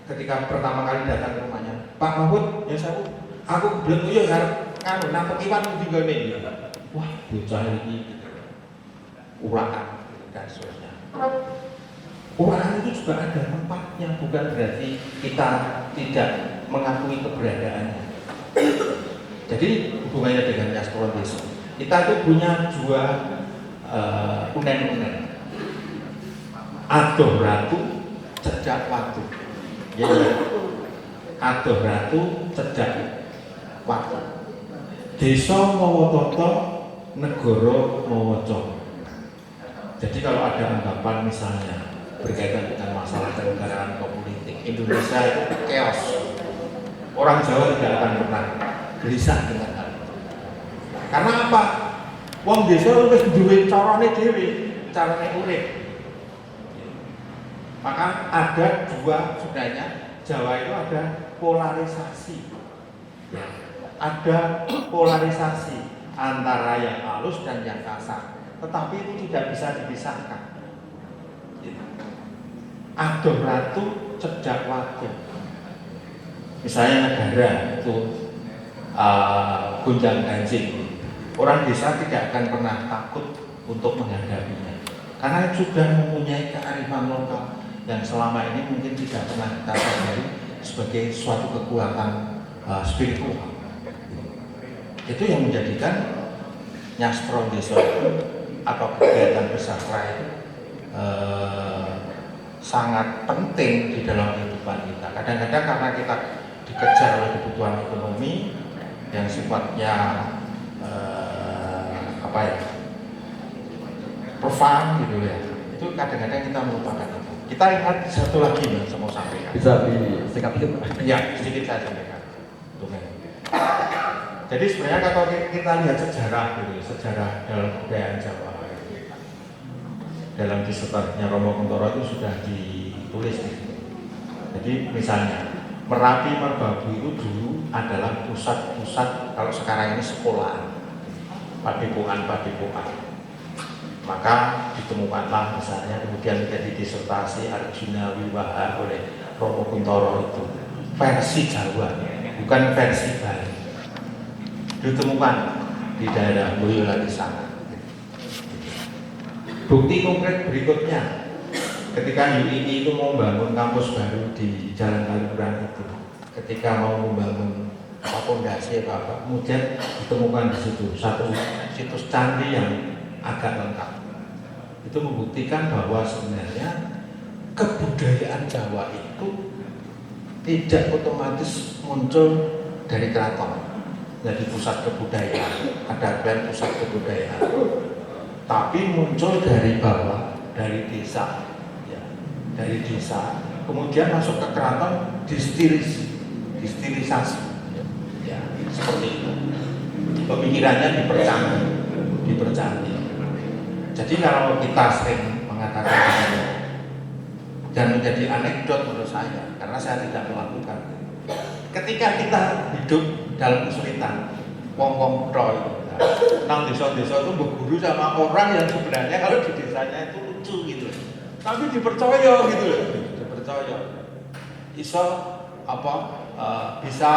ketika pertama kali datang ke rumahnya. Pak Mahfud, ya saya, aku belum yo nganu nang pekiwan ndi gone. Wah, bocah iki urakan dan seterusnya. Urakan itu juga ada tempatnya, bukan berarti kita tidak mengakui keberadaannya. Jadi hubungannya dengan Nyastro Desa, kita itu punya dua unen-unen. Adoh ratu, cedak watu. Ya, adoh ratu, cedak watu. Desa mawa tata, negara mawa cara. Jadi kalau ada anggapan misalnya berkaitan dengan masalah kenegaraan politik, Indonesia itu chaos. Orang Jawa tidak akan pernah gelisah dengan hal itu. Karena apa? Wong desa wis duwe carane dhewe, carane urip. Maka ada dua sebenarnya Jawa itu ada polarisasi. Ada polarisasi antara yang halus dan yang kasar. Tetapi itu tidak bisa dipisahkan. Adoh ratu, cedak watu. Misalnya negara itu gonjang ganjing, orang desa tidak akan pernah takut untuk menghadapinya karena sudah mempunyai kearifan lokal yang selama ini mungkin tidak pernah kita sadari sebagai suatu kekuatan spiritual. Itu yang menjadikan Nyastro Desa atau kegiatan bersastra itu sangat penting di dalam kehidupan kita. Kadang-kadang karena kita dikejar oleh kebutuhan ekonomi yang sifatnya profan gitu ya, itu kadang-kadang kita melupakan itu. Kita lihat satu lagi yang saya mau sampaikan. Bisa disingkat sedikit Pak? Ya, sedikit saya sampaikan. Jadi sebenarnya kalau kita lihat sejarah gitu, sejarah dalam kebudayaan Jawa, dalam disertasinya Romo Kuntoro itu sudah ditulis. Jadi misalnya Merapi Merbabu itu dulu adalah pusat-pusat, kalau sekarang ini sekolahan, padepokan. Maka ditemukanlah misalnya kemudian menjadi disertasi Arjuna Wiwaha oleh Romo Kuntoro itu versi Jawa, bukan versi Bali. Ditemukan di daerah Boyolali sana. Bukti konkret berikutnya, ketika UII itu mau membangun kampus baru di Jalan Kaliurang itu, ketika mau membangun fondasi apa, kemudian ditemukan di situ satu situs candi yang agak lengkap. Itu membuktikan bahwa sebenarnya kebudayaan Jawa itu tidak otomatis muncul dari keraton, dari pusat kebudayaan, ada plan pusat kebudayaan, tapi muncul dari bawah, dari desa, ya, dari desa, kemudian masuk ke keraton, distilisasi, ya, seperti itu. pemikirannya dipercantik. Jadi kalau kita sering mengatakan itu, dan menjadi anekdot menurut saya, karena saya tidak melakukan. Ketika kita hidup dalam kesulitan, wong-wong roy, nang desa-desa itu berguru sama orang yang sebenarnya kalau di desanya itu lucu gitu, tapi dipercaya gitu, dipercaya, iso bisa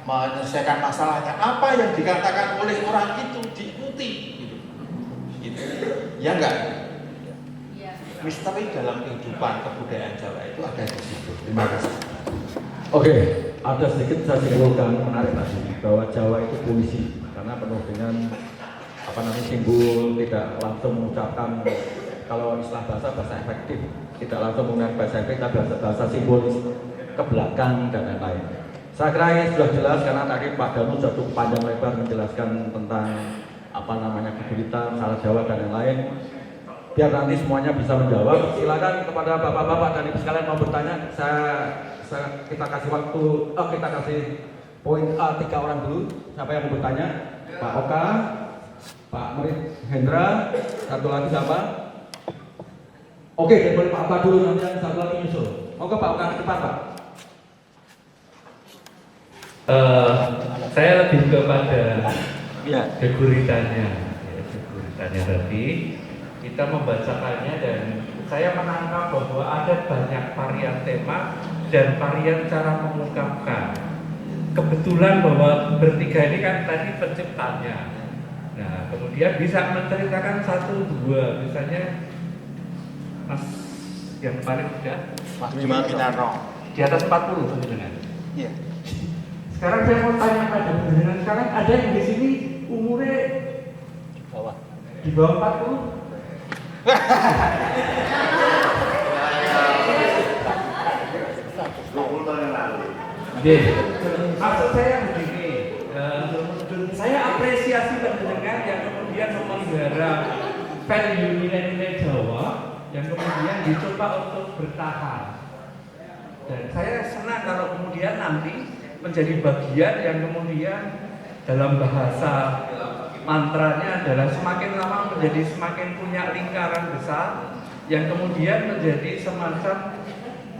menyelesaikan masalahnya. Apa yang dikatakan oleh orang itu diikuti, gitu. Ya enggak? Misteri dalam kehidupan kebudayaan Jawa itu ada di situ. Terima kasih. Oke, ada sedikit saya simpulkan menarik tadi bahwa Jawa itu puisi karena penuh dengan simbol, tidak langsung mengucapkan, kalau istilah bahasa efektif, tidak langsung menggunakan bahasa efektif, tapi bahasa simbolis ke belakang dan lain-lain. Saya kira ini sudah jelas karena tadi Pak Danu cukup panjang lebar menjelaskan tentang kesulitan, salah jawab dan lain-lain. Biar nanti semuanya bisa menjawab. Silakan kepada bapak-bapak dan ibu sekalian mau bertanya. Kita kasih waktu, kita kasih poin 3 orang dulu. Siapa yang mau bertanya? Pak Oka, Pak Merit Hendra, satu lagi siapa? Oke, dan boleh Pak Oka dulu, nanti yang satu lagi nyusul. Oke Pak Oka, cepat Pak. Saya lebih kepada keguritannya tadi. Kita membacakannya dan saya menangkap bahwa ada banyak varian tema dan varian cara mengungkapkan. Kebetulan bahwa bertiga ini kan tadi penciptanya. Nah, kemudian bisa menceritakan 1-2, misalnya Mas yang paling muda, Mas Bima Minarno, di atas 40 dengan. Iya. Sekarang saya mau tanya pada dengan sekarang ada yang di sini umurnya di bawah 40? Maksud saya begini, saya apresiasi pendengar yang kemudian memelihara value nilai-nilai Jawa yang kemudian dicoba untuk bertahan. Dan saya senang kalau kemudian nanti menjadi bagian yang kemudian dalam bahasa mantranya adalah semakin lama menjadi semakin punya lingkaran besar yang kemudian menjadi semacam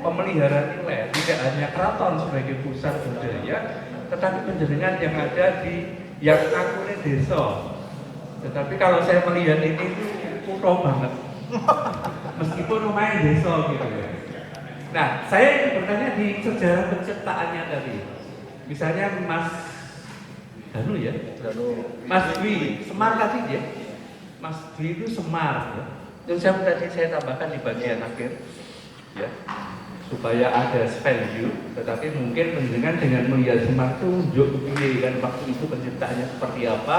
pemelihara nilai, tidak hanya keraton sebagai pusat budaya, tetapi penjaringan yang ada di yang akune desa. Tetapi kalau saya melihat ini itu kutho banget, meskipun rumahnya desa gitu ya. Nah, saya ingin bertanya di sejarah penciptaannya tadi, misalnya Mas Danu ya, Mas Dwi, Semar tadi ya, Mas Dwi itu Semar ya. Yang tadi saya tambahkan di bagian akhir ya, supaya ada value, tetapi mungkin penjenengan dengan melihat Semar itu unjuk kan waktu itu penciptaannya seperti apa.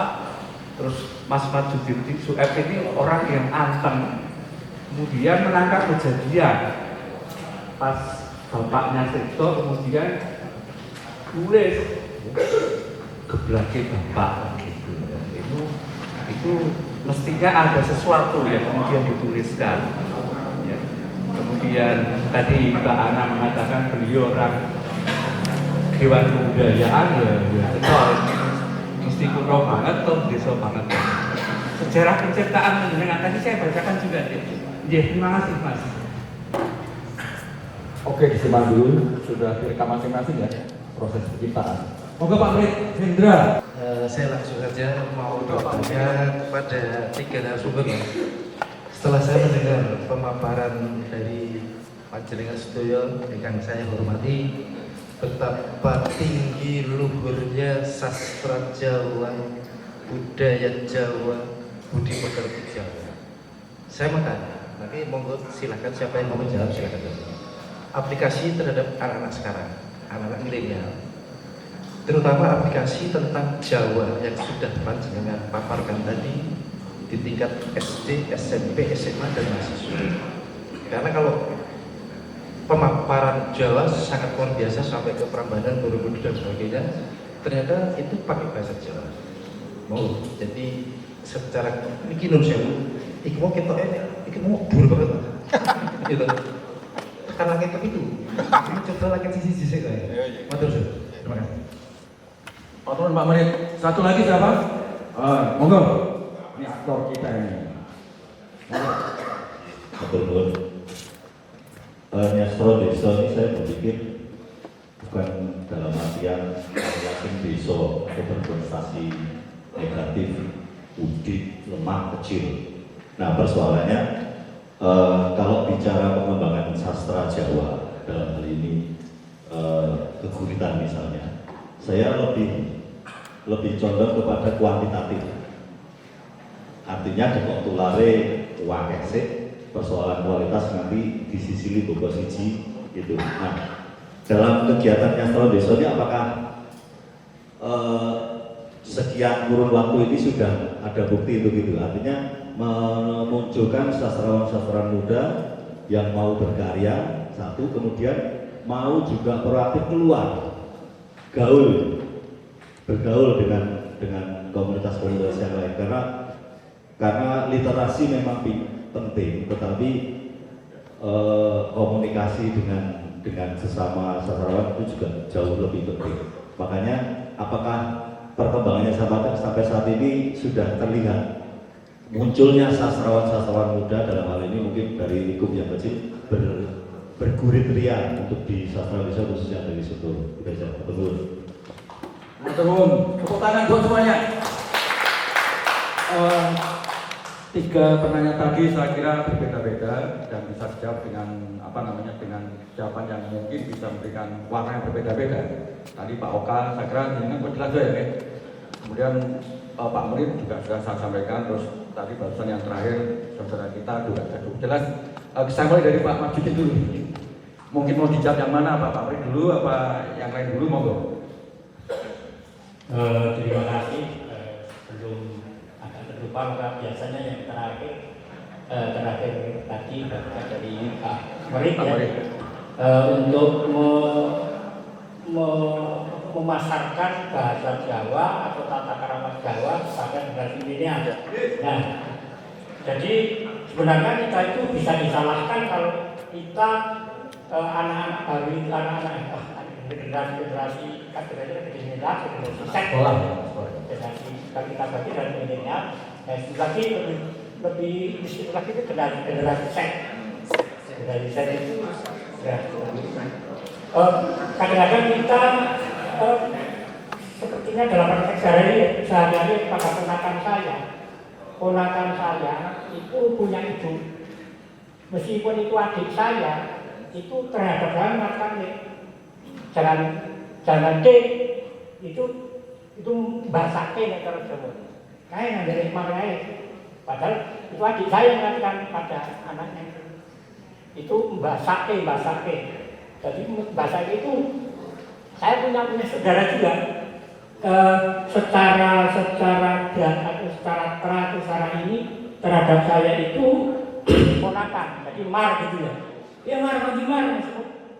Terus Mas Majuddin Sueb ini orang yang anteng, kemudian menangkap kejadian pas bapaknya Srikso kemudian tulis geblake bapak gitu. Itu mestinya ada sesuatu yang kemudian dituliskan. Ya. Kemudian tadi Mbak Ana mengatakan beliau orang Dewan Kebudayaan ya betul. Mesti kuno banget atau desa banget. Sejarah penciptaan penjenengan tadi saya bacakan juga ya. Terima kasih Mas. Oke, disimak dulu, sudah direkam masing-masing ya proses penciptaan. Moga Pak Hendra. Saya langsung saja mau bertanya kepada 3 narasumber. Setelah saya mendengar pemaparan dari Panjenengan Sedaya yang saya hormati, betapa tinggi luhurnya sastra Jawa, budaya Jawa, budi pekerti Jawa. Saya mau tanya, nanti monggo silakan siapa yang mau menjawab silakan. Aplikasi terhadap anak-anak sekarang, anak-anak milenial, terutama aplikasi tentang Jawa yang sudah panjenengan paparkan tadi di tingkat SD, SMP, SMA dan mahasiswa. Karena kalau pemaparan Jawa sangat luar biasa sampai ke Prambanan, Borobudur dan sebagainya, ternyata itu pakai bahasa Jawa. Mau jadi secara ini nun sewu, iki mau kita iki mau dur banget, gitu. Tekan lagi itu, coba lagi sisi kayak. Terima kasih. Pak Merit, Satu lagi siapa? Monggo. Ini aktor kita ini. Monggo. Betul. Nyastro desa ini saya berpikir bukan dalam artian masing-masing desa atau berkonotasi negatif, udik, lemah, kecil. Nah persoalannya kalau bicara pengembangan sastra Jawa dalam hal ini keguritan misalnya, saya lebih condong kepada kuantitatif. Artinya dekok tulare wakesik, persoalan kualitas nanti disisili bobot siji gitu. Nah, dalam kegiatan Nyastro Desa ini apakah sekian kurun waktu ini sudah ada bukti untuk itu? Artinya memunculkan sastrawan-sastrawan muda yang mau berkarya, satu, kemudian mau juga proaktif keluar bergaul dengan komunitas-komunitas yang lain, karena literasi memang penting, tetapi komunikasi dengan sesama sastrawan itu juga jauh lebih penting. Makanya apakah perkembangannya sampai saat ini sudah terlihat munculnya sastrawan-sastrawan muda, dalam hal ini mungkin dari lingkup yang kecil, bergurit ria untuk di sastra desa khususnya dari Sutur. Betul. Tepuk tangan buat semuanya. Tiga pertanyaan tadi saya kira berbeda-beda dan bisa dijawab dengan dengan jawaban yang mungkin bisa memberikan warna yang berbeda-beda. Tadi Pak Oka, saya kira ini kan jelas ya. Kemudian Pak Murid juga sudah saya sampaikan, terus tadi barusan yang terakhir saudara kita juga cukup jelas. Saya mulai dari Pak Marjuddin dulu. Mungkin mau dijawab yang mana, Pak Murid dulu apa yang lain dulu, monggo. Terima kasih. Belum agak terlupa, maka biasanya yang terakhir tadi dari Pak Murid untuk memasarkan bahasa Jawa atau tata krama Jawa pada generasi milenial. Nah, jadi sebenarnya kita itu bisa disalahkan kalau kita anak-anak baru, generasi seks, generasi kita bagi dan milenial. Nah, itu lagi lebih itu lagi itu generasi seks. Generasi seks itu kadang-kadang kita sepertinya dalam konteks sehari-hari pada ponakan saya itu punya ibu, meskipun itu adik saya, itu terhadap saya mengatakan jangan dek, itu bahasa nek cara Jawa. Kayak nggak maknanya, padahal itu adik saya yang mengatakan pada anaknya itu bahasa ke. Jadi bahasa itu saya punya saudara juga secara ini terhadap saya itu ponakan, jadi mar gitu ya. Ya mar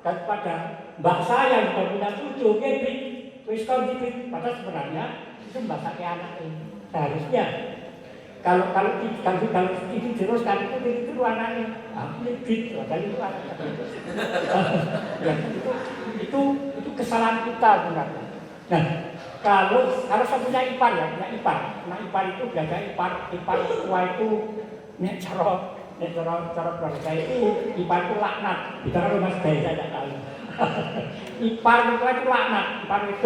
dan pada mbak saya yang sudah punya cucu kebrik, terus kau dibrik, padahal sebenarnya itu bahasa ke anak ini. Seharusnya kalau itu teruskan itu anaknya, aku lebih kali itu anak. Ya, itu kesalahan kita sebenarnya. Nah, kalau saya punya ipar ya, punya ipar. Nah, ipar itu biasa ipar tua itu nek cara keluarga itu ipar itu laknat. Bicara rumah saya tidak tahu. Ipar itu laknat, ipar itu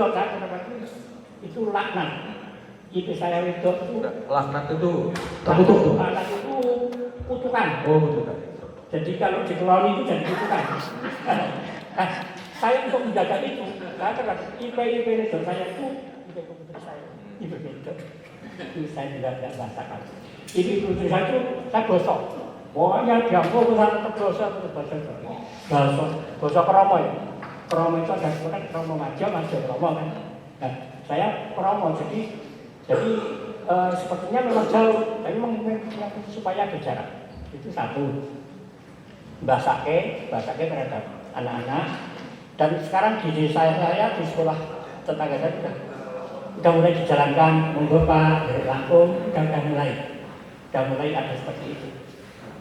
itu laknat. Itu saya wedok itu laknat itu tertutup. Laknat itu kutukan. Oh, kutukan. Jadi kalau dikeloni itu jadi kutukan. Nah, saya untuk menjaga itu, saya terhadap IP wedok saya itu putri saya. Ibu wedok. Itu saya tidak bahasakan. Ibu putri saya itu saya gosok. Pokoknya diambil ke sana tergosok itu bahasa kromo ya. Kromo itu ada kan kromo ngaja kromo kan. Nah, saya kromo jadi sepertinya memang jauh, tapi memang supaya ada jarak. Itu satu. Bahasa ke terhadap anak-anak. Dan sekarang di desa saya di sekolah tetangga saya sudah mulai dijalankan, monggo Pak, dari Lampung sudah mulai ada seperti itu.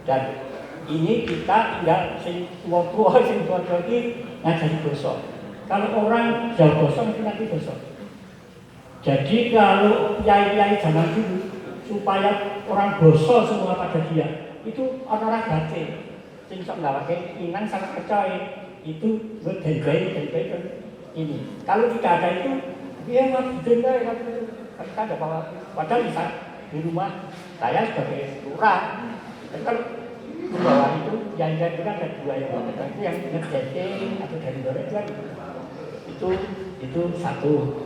Dan ini kita tinggal sing tua ini ngajari bosok. Kalau orang jauh bosok itu nanti bosok. Jadi kalau kiai-kiai zaman dulu supaya orang bosok semua pada dia, itu orang gate, sing sok ngawake inang sangat percaya itu berdengai ini. Kalau tidak ada itu, dia masih dengai kita ada bawa. Padahal bisa di rumah saya sebagai lurah, kalau bawah itu yang itu kan ada dua yang bawa, itu yang ngejete atau dari luar itu satu.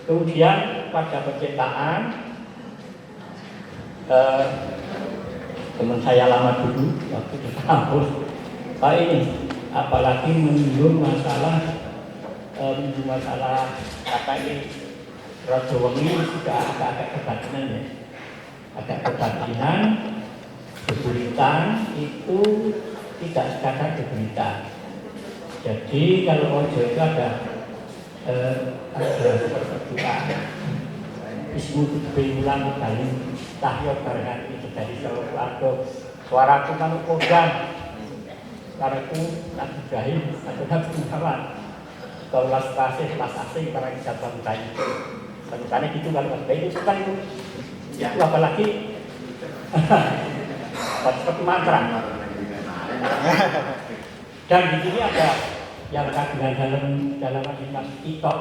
Kemudian pada penciptaan teman saya lama dulu waktu di kampus, Pak ini apalagi menyinggung masalah kata ini Raja Wengi sudah agak kebatinan ya, agak kebatinan beburitan itu tidak sekadar beburitan. Jadi kalau ojo itu ada perbuatan ismu berulang kali tahyot barengan itu dari suaraku manuk kodam, suaraku Nabi Ibrahim atau Nabi Muhammad, kalau las kasih las asing para kisah bangkai bagaimana gitu kalau itu bukan itu apalagi seperti mantra. Dan di sini ada yang kagungan dalam mas Ito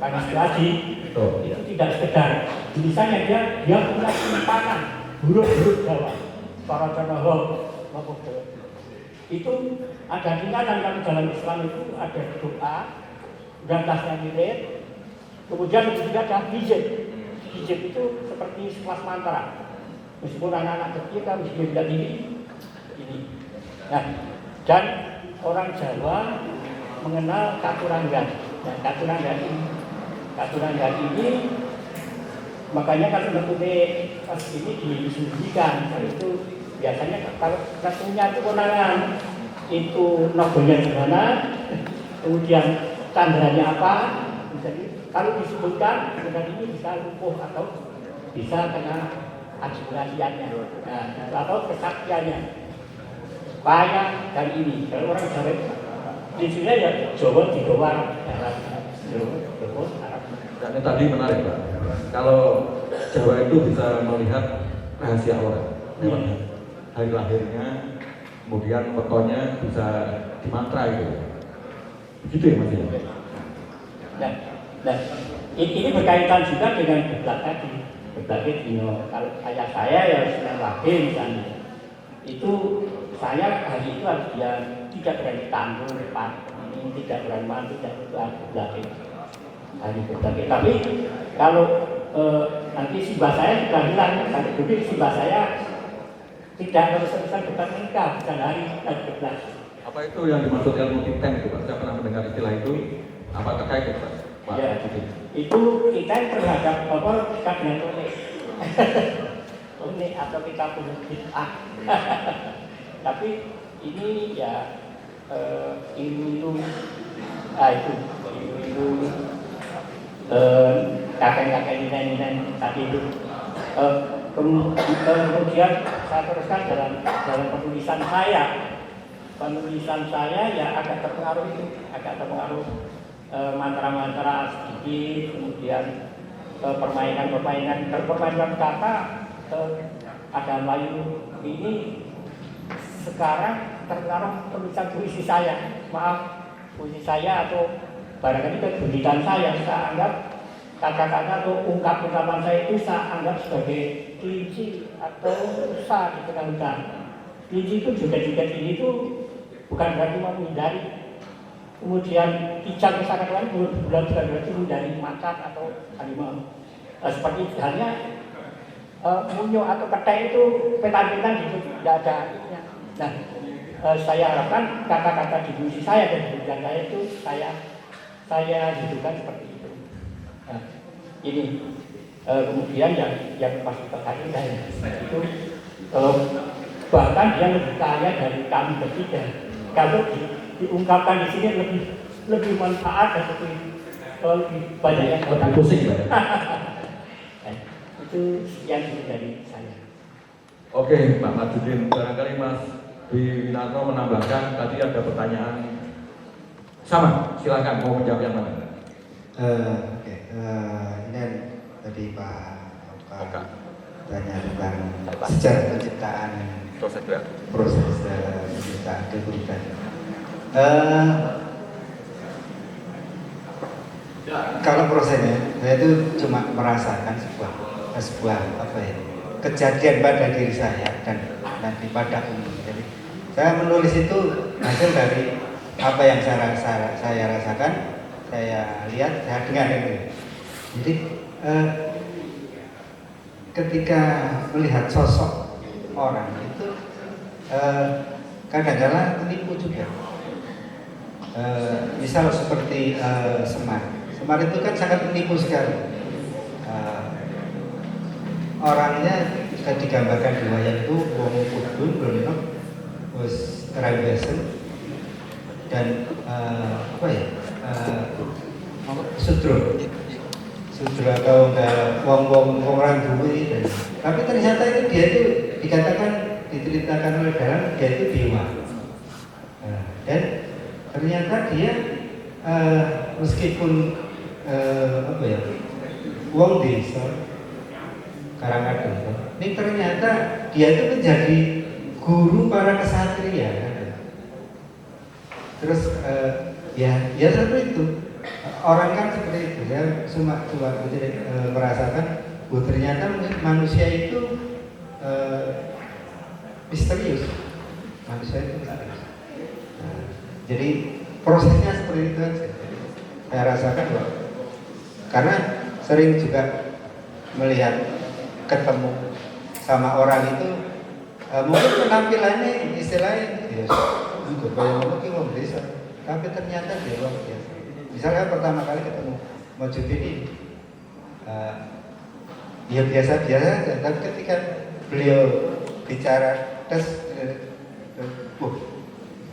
Panas Haji itu tidak sekedar tulisannya dia punya simpanan huruf-huruf Jawa para Jonoho maupun Jawa. Itu ada tingkatan kalau dalam Islam itu ada doa dan tasnya mirip, kemudian juga ada hijab. Hijab itu seperti sekelas mantra. Meskipun anak-anak kecil kan mesti tidak ini. Nah, dan orang Jawa mengenal katuranggan. Nah, katuranggan ini makanya kalau metode pas ini disembunyikan. Kalau itu biasanya kalau satunya itu konangan itu nogonya di mana, kemudian candranya apa. Jadi kalau disebutkan sebenarnya ini bisa lumpuh atau bisa kena aspirasiannya, atau kesaktiannya. Banyak dari ini. Kalau orang Jawa di sini ya Jawa di luar Arab. Dan yang tadi menarik Pak. Kalau Jawa itu bisa melihat rahasia orang lewat hari lahirnya, kemudian fotonya bisa dimantra itu. Begitu ya Mas ya? Nah, ini berkaitan juga dengan geblak tadi. Berbagai dino, kalau ayah saya ya Senin Wage misalnya, itu saya hari itu harus dia tidak berani tampil depan, ini tidak berani mantu, tidak berani hari berbagai. Tapi kalau nanti simbah saya sudah hilang, jadi simbah saya tidak terus-terusan depan mereka, bukan hari berbagai. Apa itu yang dimaksud ilmu titem itu Pak? Saya pernah mendengar istilah itu. Apa terkait itu Pak? Ya, itu kita terhadap apa kita dengan unik atau kita punya bid'ah. Tapi ini ya ilmu itu kakek-kakek nenek tadi itu. Kemudian saya teruskan dalam penulisan saya. Penulisan saya ya agak terpengaruh mantra-mantra sedikit, kemudian permainan kata ada Melayu ini sekarang terpengaruh tulisan puisi saya, puisi saya atau barangkali kebencian saya anggap kata-kata atau ungkapan saya itu saya anggap sebagai kelinci atau rusa di tengah hutan. Kelinci itu juga ini tuh bukan berarti mau menghindari. Kemudian kijang misalkan lain bulan berarti dari macan atau harimau. Seperti halnya munyo atau ketek itu petan-petan gitu tidak ada artinya. Nah, saya harapkan kata-kata di puisi saya dan bulan saya itu saya hidupkan seperti itu. Nah, ini kemudian yang pasti terkait saya itu bahkan dia lebih kaya dari kami bertiga. Kalau diungkapkan di sini lebih manfaat dan lebih banyak yang lebih pusing Pak. Itu yang dari saya. Oke Pak Majudin, barangkali Mas Winarno menambahkan tadi ada pertanyaan sama, silakan mau menjawab yang mana? Ini tadi Pak tanya tentang sejarah penciptaan proses penciptaan kegurukan. Kalau prosesnya, saya itu cuma merasakan sebuah apa ya, kejadian pada diri saya dan nanti pada umum. Jadi saya menulis itu hasil dari apa yang saya rasakan, saya lihat, saya dengar itu. Jadi ketika melihat sosok orang itu kadang-kadang menipu juga. Misal seperti Semar itu kan sangat menipu sekali. Orangnya jika digambarkan di wayang itu wong kudun, blonok, terus rambesen dan apa ya, sudro atau enggak wong orang duwe. Tapi ternyata itu dia itu dikatakan, diceritakan oleh dalam dia itu dewa. Dan ternyata dia meskipun apa ya, wong desa Karangkadung, ini ternyata dia itu menjadi guru para kesatria. Terus ya seperti itu. Orang kan seperti itu, ya cuma merasakan bahwa ternyata manusia itu misterius. Manusia itu misterius. Jadi prosesnya seperti itu aja. Saya rasakan loh, karena sering juga melihat, ketemu sama orang itu, mungkin penampilannya istilahnya ya, untuk kayak orang desa, tapi ternyata dia luar biasa. Misalnya pertama kali ketemu Mojud ini, ya biasa-biasa, tapi ketika beliau bicara,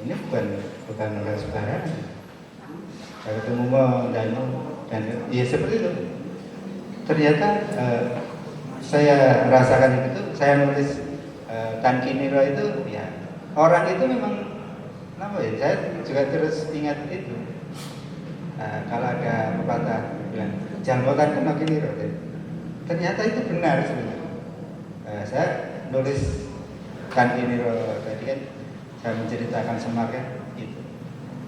ini bukan orang sembarangan. Saya ketemu dan ya seperti itu. Ternyata saya rasakan itu, saya nulis Tan Kiniro itu, ya orang itu memang apa ya? Saya juga terus ingat itu. Kalau ada pepatah bilang jangkotan kena Kiniro, ternyata itu benar sebenarnya. Saya nulis Tan Kiniro tadi kan, saya menceritakan Semar kan itu.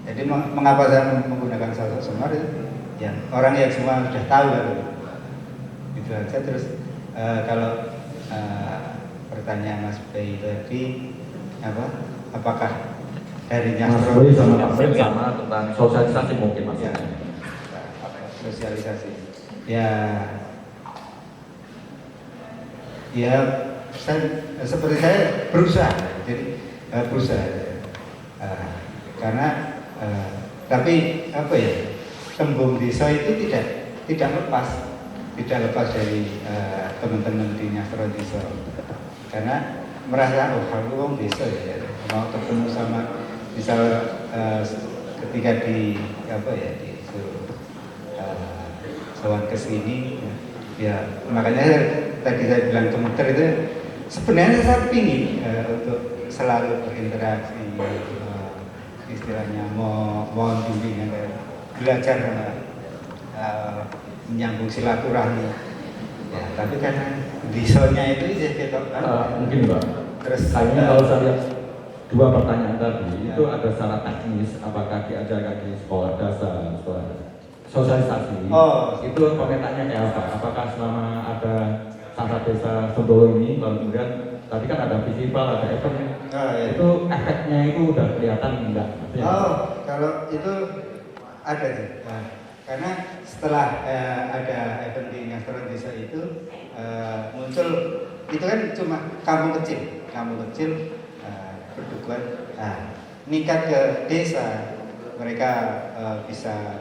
Jadi mengapa saya menggunakan sosok Semar itu? Ya orang yang semua sudah tahu kan. Itu aja. Terus kalau pertanyaan Mas Bay tadi apakah dari Mas Bay sama Pak Bay sama tentang sosialisasi mungkin Mas ya, sosialisasi ya seperti saya berusaha, jadi berusaha karena tapi apa ya, tembung desa itu tidak lepas dari teman-teman di Nyastro Desa, karena merasa aku orang desa ya, mau ketemu sama misal ketika di sowan ke sini ya, makanya tadi saya bilang kemuter itu sebenarnya saya ingin untuk selalu berinteraksi, istilahnya mau bimbingan, belajar menyambung silaturahmi ya, tapi karena desainnya itu mungkin Mbak, terus kayaknya kalau saya lihat dua pertanyaan tadi ya, itu ada syarat teknis, apakah diajarkan di sekolah dasar, sekolah sosialisasi, itu pemetaannya kayak apa? Apakah selama ada Sangsa Desa Sentolo ini, lalu kemudian tadi kan ada festival, ada event, itu efeknya itu udah kelihatan enggak? Kalau itu ada sih. Karena setelah ada event di Nyastro Desa itu muncul, itu kan cuma kampung kecil berdukuhan, meningkat ke desa, mereka bisa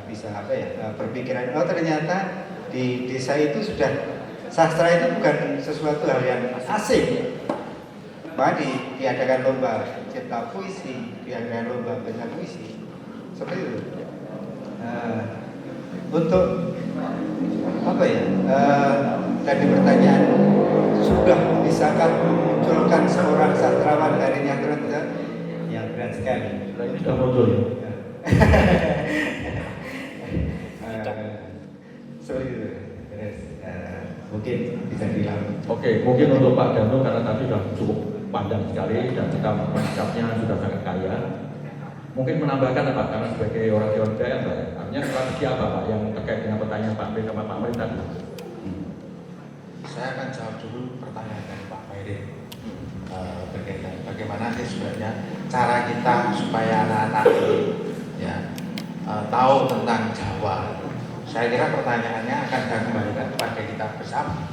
berpikiran, ternyata di desa itu sudah sastra itu bukan sesuatu hal yang asing. Maka diadakan lomba cipta puisi, diadakan lomba baca puisi, seperti itu. Untuk tadi pertanyaan, sudah bisakah memunculkan seorang sastrawan dari Nyastro Desa? Yang berat sekali. Ini sudah muncul ya? Seperti itu. mungkin bisa bilang. Oke, mungkin untuk Pak Dano karena tadi sudah cukup panjang sekali dan kita mencapai sudah sangat kaya. Mungkin menambahkan apa? Karena sebagai orang Dewan Budaya, Pak, artinya strategi apa Pak yang terkait dengan pertanyaan Pak Meri sama Pak Meri tadi? Saya akan jawab dulu pertanyaan dari Pak Meri berkaitan bagaimana sih sebenarnya cara kita supaya anak-anak ini ya tahu tentang Jawa. Saya kira pertanyaannya akan saya kembalikan kepada kita bersama.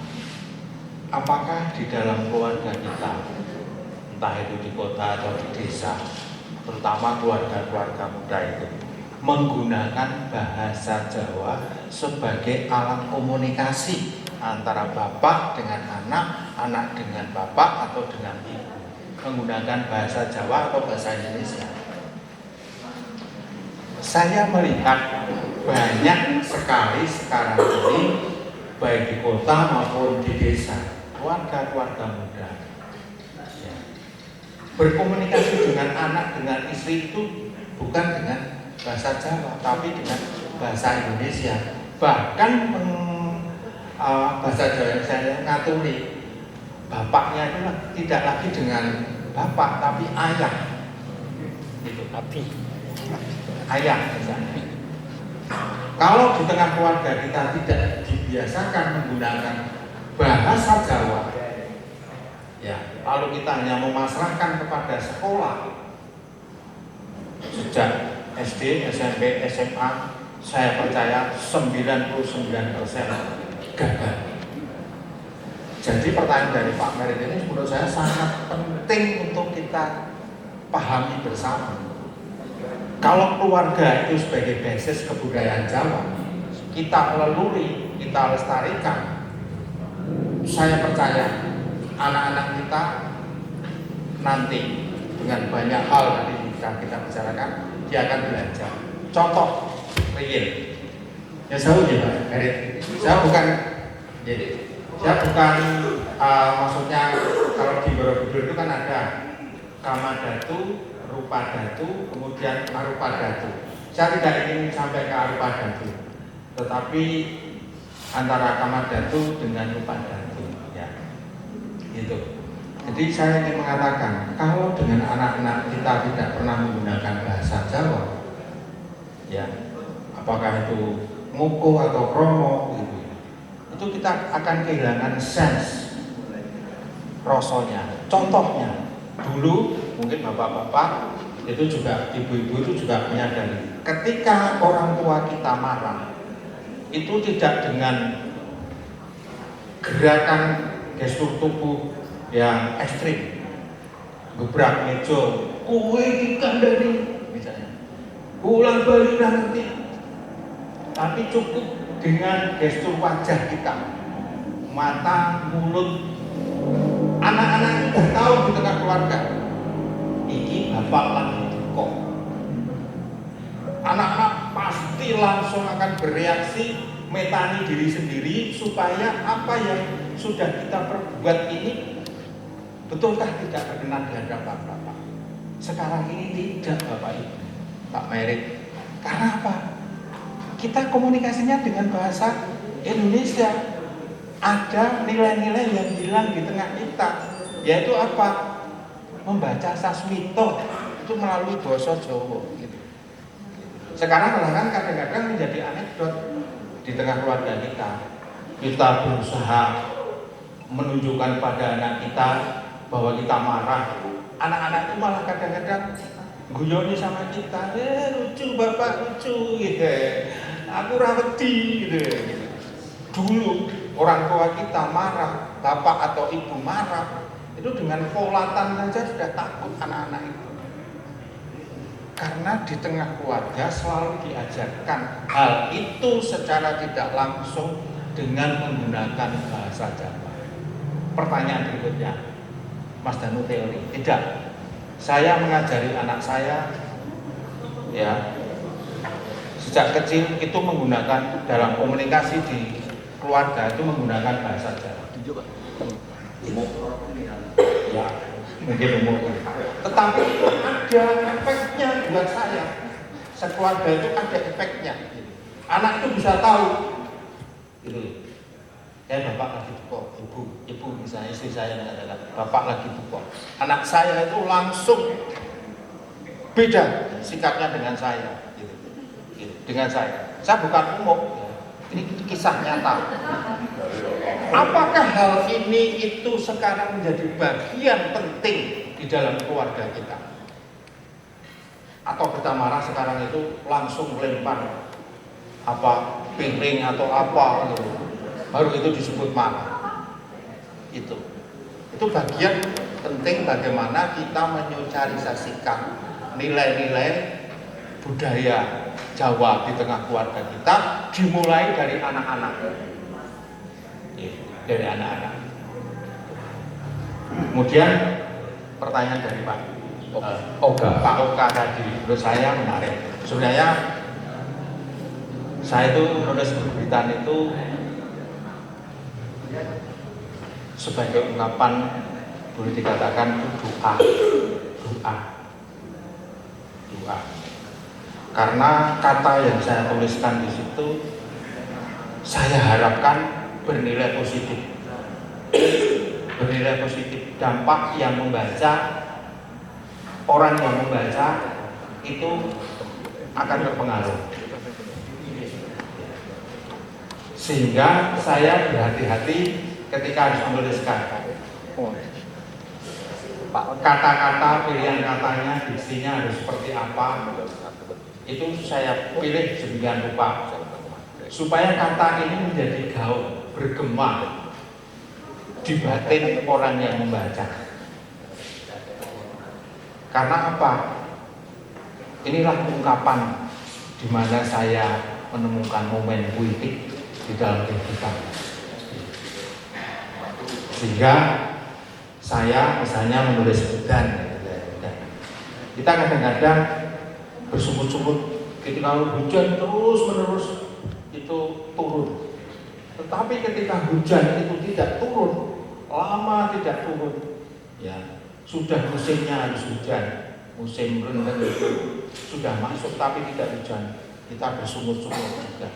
Apakah di dalam keluarga kita, entah itu di kota atau di desa, terutama keluarga-keluarga muda itu, menggunakan bahasa Jawa sebagai alat komunikasi antara bapak dengan anak, anak dengan bapak atau dengan ibu, menggunakan bahasa Jawa atau bahasa Indonesia. Saya melihat banyak sekali sekarang ini baik di kota maupun di desa, keluarga-keluarga muda ya, berkomunikasi dengan anak, dengan istri itu bukan dengan bahasa Jawa, tapi dengan bahasa Indonesia. Bahkan bahasa Jawa yang saya ngaturi, bapaknya itu tidak lagi dengan bapak, tapi ayah. Gitu. Ayah misalnya. Kalau di tengah keluarga kita tidak dibiasakan menggunakan bahasa Jawa, ya, lalu kita hanya memasrahkan kepada sekolah sejak SD, SMP, SMA, saya percaya 99% gagal. Jadi pertanyaan dari Pak Merit ini menurut saya sangat penting untuk kita pahami bersama. Kalau keluarga itu sebagai basis kebudayaan Jawa, kita leluri, kita lestarikan, saya percaya anak-anak kita nanti dengan banyak hal tadi kita bicarakan, dia akan belajar. Contoh real, ya saya Pak Merit, saya bukan maksudnya kalau di Borobudur itu kan ada Kamadatu, Rupadatu, kemudian Arupadatu. Saya tidak ingin sampai ke Arupadatu, tetapi antara Kamadatu dengan Rupadatu, ya, gitu. Jadi saya ingin mengatakan, kalau dengan anak-anak kita tidak pernah menggunakan bahasa Jawa, ya, apakah itu Ngoko atau Kromo, gitu, itu kita akan kehilangan sense, rasonya. Contohnya, dulu mungkin bapak-bapak itu juga, ibu-ibu itu juga menyadari ketika orang tua kita marah itu tidak dengan gerakan gestur tubuh yang ekstrim, gebrak meja, kowe dikandani misalnya, pulang balik nanti, tapi cukup dengan gestur wajah kita, mata, mulut. Anak-anak sudah tahu di tengah keluarga, ini bapak lagi kok. Anak-anak pasti langsung akan bereaksi, metani diri sendiri supaya apa yang sudah kita perbuat ini betulkah tidak berkenan di hadapan bapak. Sekarang ini tidak, Bapak Ibu, Pak Merit. Karena apa? Kita komunikasinya dengan bahasa Indonesia. Ada nilai-nilai yang hilang di tengah kita, yaitu apa? Membaca sasmito itu melalui basa Jawa. Gitu. Sekarang kan kadang-kadang menjadi anekdot di tengah keluarga kita. Kita berusaha menunjukkan pada anak kita bahwa kita marah. Anak-anak itu malah kadang-kadang guyoni sama kita, lucu bapak, lucu gitu. Aku rawedi gitu. Dulu orang tua kita marah, bapak atau ibu marah, itu dengan folatan saja sudah takut anak-anak itu. Karena di tengah keluarga selalu diajarkan hal itu secara tidak langsung dengan menggunakan bahasa Jawa. Pertanyaan berikutnya, Mas Danu teori? Tidak. Saya mengajari anak saya, ya, sejak kecil itu menggunakan dalam komunikasi di keluarga itu menggunakan bahasa Jawa. Ya, mungkin umur. Tetapi ada efeknya buat saya. Sekeluarga itu ada efeknya. Anak itu bisa tahu, gitu. bapak lagi duka, ibu misalnya istri saya mengatakan bapak lagi duka, anak saya itu langsung beda sikapnya dengan saya, gitu. Dengan saya bukan umum, ya. Ini kisah nyata. Apakah hal ini itu sekarang menjadi bagian penting di dalam keluarga kita? Atau kita marah sekarang itu langsung lempar apa piring atau apa gitu. Baru itu disebut marah. Itu bagian penting bagaimana kita menyosialisasikan nilai-nilai budaya Jawa di tengah keluarga kita, dimulai dari anak-anak. Dari anak-anak. Kemudian pertanyaan dari Pak Oka tadi, menurut saya menarik. Sebenarnya saya itu menulis berbitan itu sebagai ungkapan boleh dikatakan itu doa. Karena kata yang saya tuliskan di situ saya harapkan bernilai positif. Dampak yang membaca, orang yang membaca itu akan terpengaruh. Sehingga saya berhati-hati ketika harus menuliskan kata-kata, pilihan katanya, diksinya harus seperti apa. Itu saya pilih sedemikian rupa supaya kata ini menjadi gaul, bergema di batin orang yang membaca. Karena apa? Inilah ungkapan di mana saya menemukan momen puitik di dalam kehidupan. Sehingga saya misalnya menulis hujan. Kita kadang-kadang bersungut-sungut ketika hujan terus-menerus itu turun. Tetapi ketika hujan itu tidak turun, lama tidak turun, ya sudah musimnya harus hujan, musim rendang itu sudah masuk tapi tidak hujan, kita bersungut-sungut juga.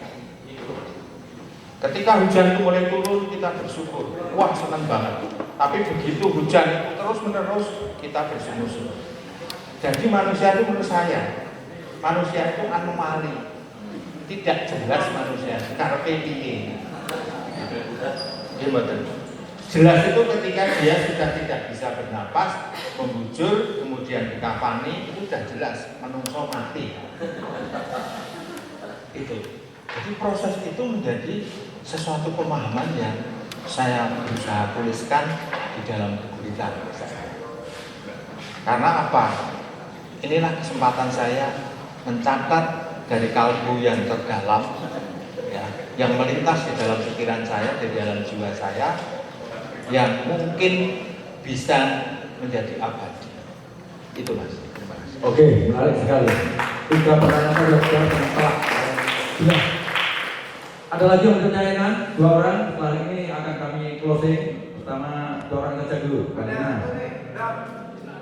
Ketika hujan itu mulai turun, kita bersyukur, wah senang banget. Tapi begitu hujan itu terus-menerus, kita bersungut-sungut. Jadi manusia itu menurut saya, manusia itu anomali, tidak jelas manusia, carpe diem. Jelas itu ketika dia sudah tidak bisa bernapas, membujur, kemudian dikafani, itu sudah jelas, menungso mati. Itu. Jadi proses itu menjadi sesuatu pemahaman yang saya berusaha tuliskan di dalam guritan. Karena apa? Inilah kesempatan saya mencatat dari kalbu yang terdalam, ya, yang melintas di dalam pikiran saya, di dalam jiwa saya, yang mungkin bisa menjadi abadi. Itu Mas. Terima kasih. Oke, menarik sekali. 3 pertanyaan saja sudah menolak. Sudah. Ada lagi yang bertanyakan? 2 orang. Setelah ini akan kami closing. Pertama 2 orang saja dulu. Karena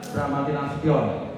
Bramati Nasution.